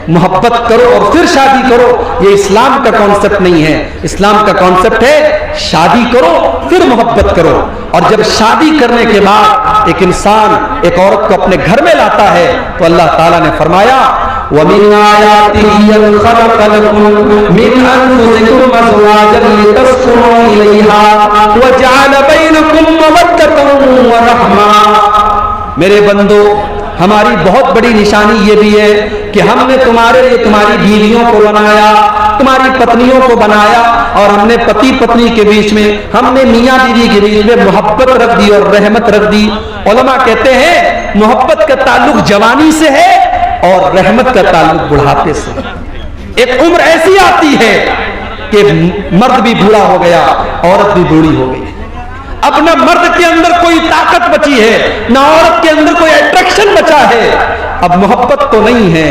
S1: محبت کرو اور پھر شادی کرو، یہ اسلام کا کانسیپٹ نہیں ہے. اسلام کا کانسیپٹ ہے شادی کرو پھر محبت کرو. اور جب شادی کرنے کے بعد ایک انسان ایک عورت کو اپنے گھر میں لاتا ہے تو اللہ تعالیٰ نے فرمایا وَمِنْ آيَاتِهِ أَنْ خَلَقَ لَكُم مِّنْ أَنفُسِكُمْ أَزْوَاجًا لِتَسْكُنُوا إِلَيْهَا وَجَعَلَ بَيْنَكُم مَّوَدَّةً وَرَحْمَةً. میرے بندو، ہماری بہت بڑی نشانی یہ بھی ہے کہ ہم نے تمہارے لیے تمہاری بیویوں کو بنایا، تمہاری پتنیوں کو بنایا، اور ہم نے پتی پتنی کے بیچ میں، ہم نے میاں بیوی کے بیچ میں محبت رکھ دی اور رحمت رکھ دی. علماء کہتے ہیں محبت کا تعلق جوانی سے ہے اور رحمت کا تعلق بڑھاپے سے. ایک عمر ایسی آتی ہے کہ مرد بھی بوڑھا ہو گیا، عورت بھی بوڑھی ہو گئی. اب نہ مرد کے اندر کوئی طاقت بچی ہے، نہ عورت کے اندر کوئی اٹریکشن بچا ہے. اب محبت تو نہیں ہے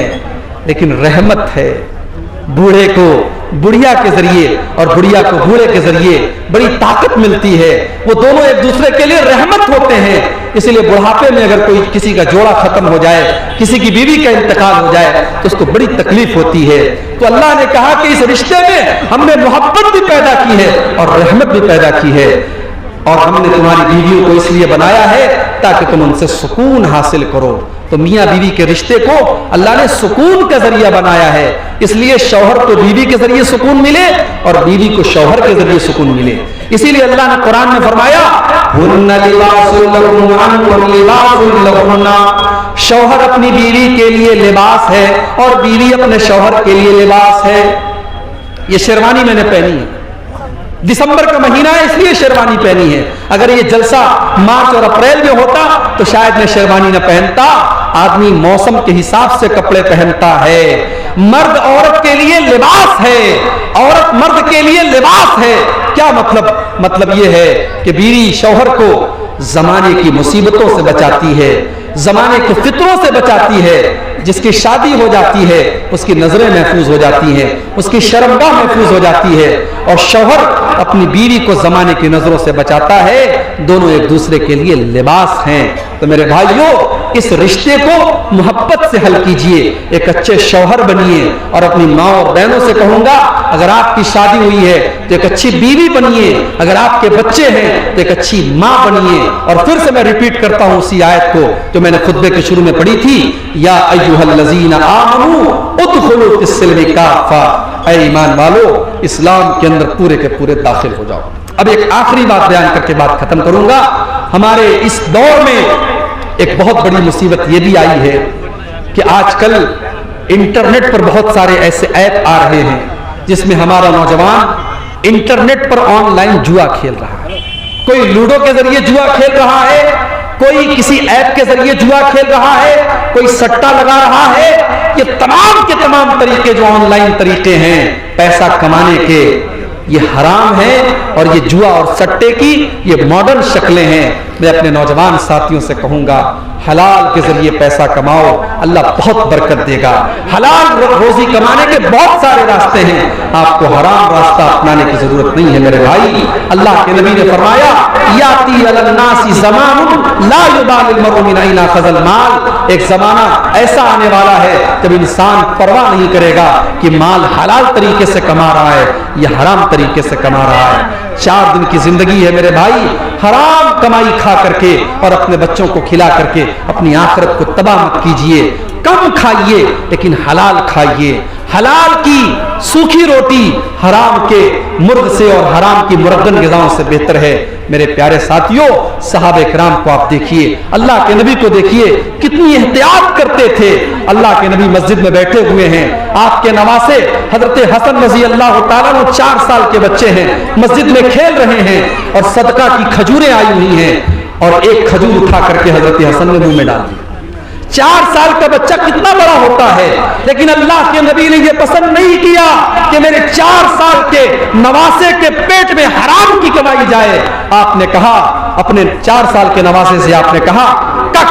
S1: لیکن رحمت ہے. بوڑھے کو بڑھیا کے ذریعے اور بڑھیا کو بوڑھے کے ذریعے بڑی طاقت ملتی ہے. وہ دونوں ایک دوسرے کے لیے رحمت ہوتے ہیں. اسی لیے بڑھاپے میں اگر کوئی کسی کا جوڑا ختم ہو جائے، کسی کی بیوی کا انتقال ہو جائے تو اس کو بڑی تکلیف ہوتی ہے. تو اللہ نے کہا کہ اس رشتے میں ہم نے محبت بھی پیدا کی ہے اور رحمت بھی پیدا کی ہے. اور ہم نے تمہاری بیویوں کو اس لیے بنایا ہے تاکہ تم ان سے سکون حاصل کرو. تو میاں بیوی کے رشتے کو اللہ نے سکون کا ذریعہ بنایا ہے. اس لیے شوہر کو بیوی کے ذریعے سکون ملے اور بیوی کو شوہر کے ذریعے سکون ملے. اسی لیے اللہ نے قرآن میں فرمایا ہن لباس لکم وانتم لباس لہن. شوہر اپنی بیوی کے لیے لباس ہے اور بیوی اپنے شوہر کے لیے لباس ہے. یہ شیروانی میں نے پہنی ہے، دسمبر کا مہینہ ہے اس لیے شیروانی پہنی ہے. اگر یہ جلسہ مارچ اور اپریل میں ہوتا تو شاید میں شیروانی نہ پہنتا. آدمی موسم کے حساب سے کپڑے پہنتا ہے. مرد عورت کے لیے لباس ہے، عورت مرد کے لیے لباس ہے. کیا مطلب یہ ہے کہ بیوی شوہر کو زمانے کی مصیبتوں سے بچاتی ہے، زمانے کے فطروں سے بچاتی ہے. جس کی شادی ہو جاتی ہے اس کی نظریں محفوظ ہو جاتی ہیں، اس کی شرمگاہ محفوظ ہو جاتی ہے، اور شوہر اپنی بیوی کو زمانے کی نظروں سے بچاتا ہے. دونوں ایک دوسرے کے لیے لباس ہیں. تو میرے بھائیوں، اس رشتے کو محبت سے حل کیجئے، ایک اچھے شوہر بنیے. اور اپنی ماں اور بہنوں سے کہوں گا اگر آپ کی شادی ہوئی ہے تو ایک اچھی بیوی بنیے، اگر آپ کے بچے ہیں تو ایک اچھی ماں بنیے. اور پھر سے میں ریپیٹ کرتا ہوں اسی آیت کو جو میں نے خطبے کے شروع میں پڑھی تھی، یا ایھا الذین آمنوا ادخلوا فی السلم کافہ. اے ایمان والو، اسلام کے اندر پورے کے پورے داخل ہو جاؤ. اب ایک آخری بات بیان کر کے بات ختم کروں گا. ہمارے اس دور میں ایک بہت بڑی مصیبت یہ بھی آئی ہے کہ آج کل انٹرنیٹ پر بہت سارے ایسے ایپ آ رہے ہیں جس میں ہمارا نوجوان انٹرنیٹ پر آن لائن جوا کھیل رہا ہے. کوئی لوڈو کے ذریعے جوا کھیل رہا ہے، کوئی کسی ایپ کے ذریعے جوا کھیل رہا ہے، کوئی سٹا لگا رہا ہے. یہ تمام کے تمام طریقے جو آن لائن طریقے ہیں پیسہ کمانے کے، یہ حرام ہے. اور یہ جوا اور سٹے کی یہ ماڈرن شکلیں ہیں. میں اپنے نوجوان ساتھیوں سے کہوں گا حلال کے ذریعے پیسہ کماؤ، اللہ بہت برکت دے گا. حلال روزی کمانے کے بہت سارے راستے ہیں، آپ کو حرام راستہ اپنانے کی ضرورت نہیں ہے میرے بھائی. اللہ کے نبی نے فرمایا یاتی علی الناس زمان لا یبال المرء من اين اخذ المال. ایک زمانہ ایسا آنے والا ہے جب انسان پرواہ نہیں کرے گا کہ مال حلال طریقے سے کما رہا ہے یا حرام طریقے سے کما رہا ہے. 4 دن کی زندگی ہے میرے بھائی. حرام کمائی کھا کر کے اور اپنے بچوں کو کھلا کر کے اپنی آخرت کو تباہ مت کیجئے. کم کھائیے لیکن حلال کھائیے. حلال کی سوکھی روٹی حرام کے مرغ سے اور حرام کی مرغن غذاؤں سے بہتر ہے. میرے پیارے ساتھیوں، صحابہ کرام کو آپ دیکھیے، اللہ کے نبی کو دیکھیے کتنی احتیاط کرتے تھے. اللہ کے نبی مسجد میں بیٹھے ہوئے ہیں، آپ کے نواسے حضرت حسن رضی اللہ تعالیٰ وہ 4 سال کے بچے ہیں، مسجد میں کھیل رہے ہیں اور صدقہ کی کھجوریں آئی ہوئی ہیں اور ایک کھجور اٹھا کر کے حضرت حسن نے منہ میں ڈال دی. 4 سال کا بچہ کتنا بڑا ہوتا ہے، لیکن اللہ کے نبی نے یہ پسند نہیں کیا کہ میرے 4 سال کے نواسے کے پیٹ میں حرام کی کمائی جائے. آپ نے کہا اپنے 4 سال کے نواسے سے آپ نے کہا کک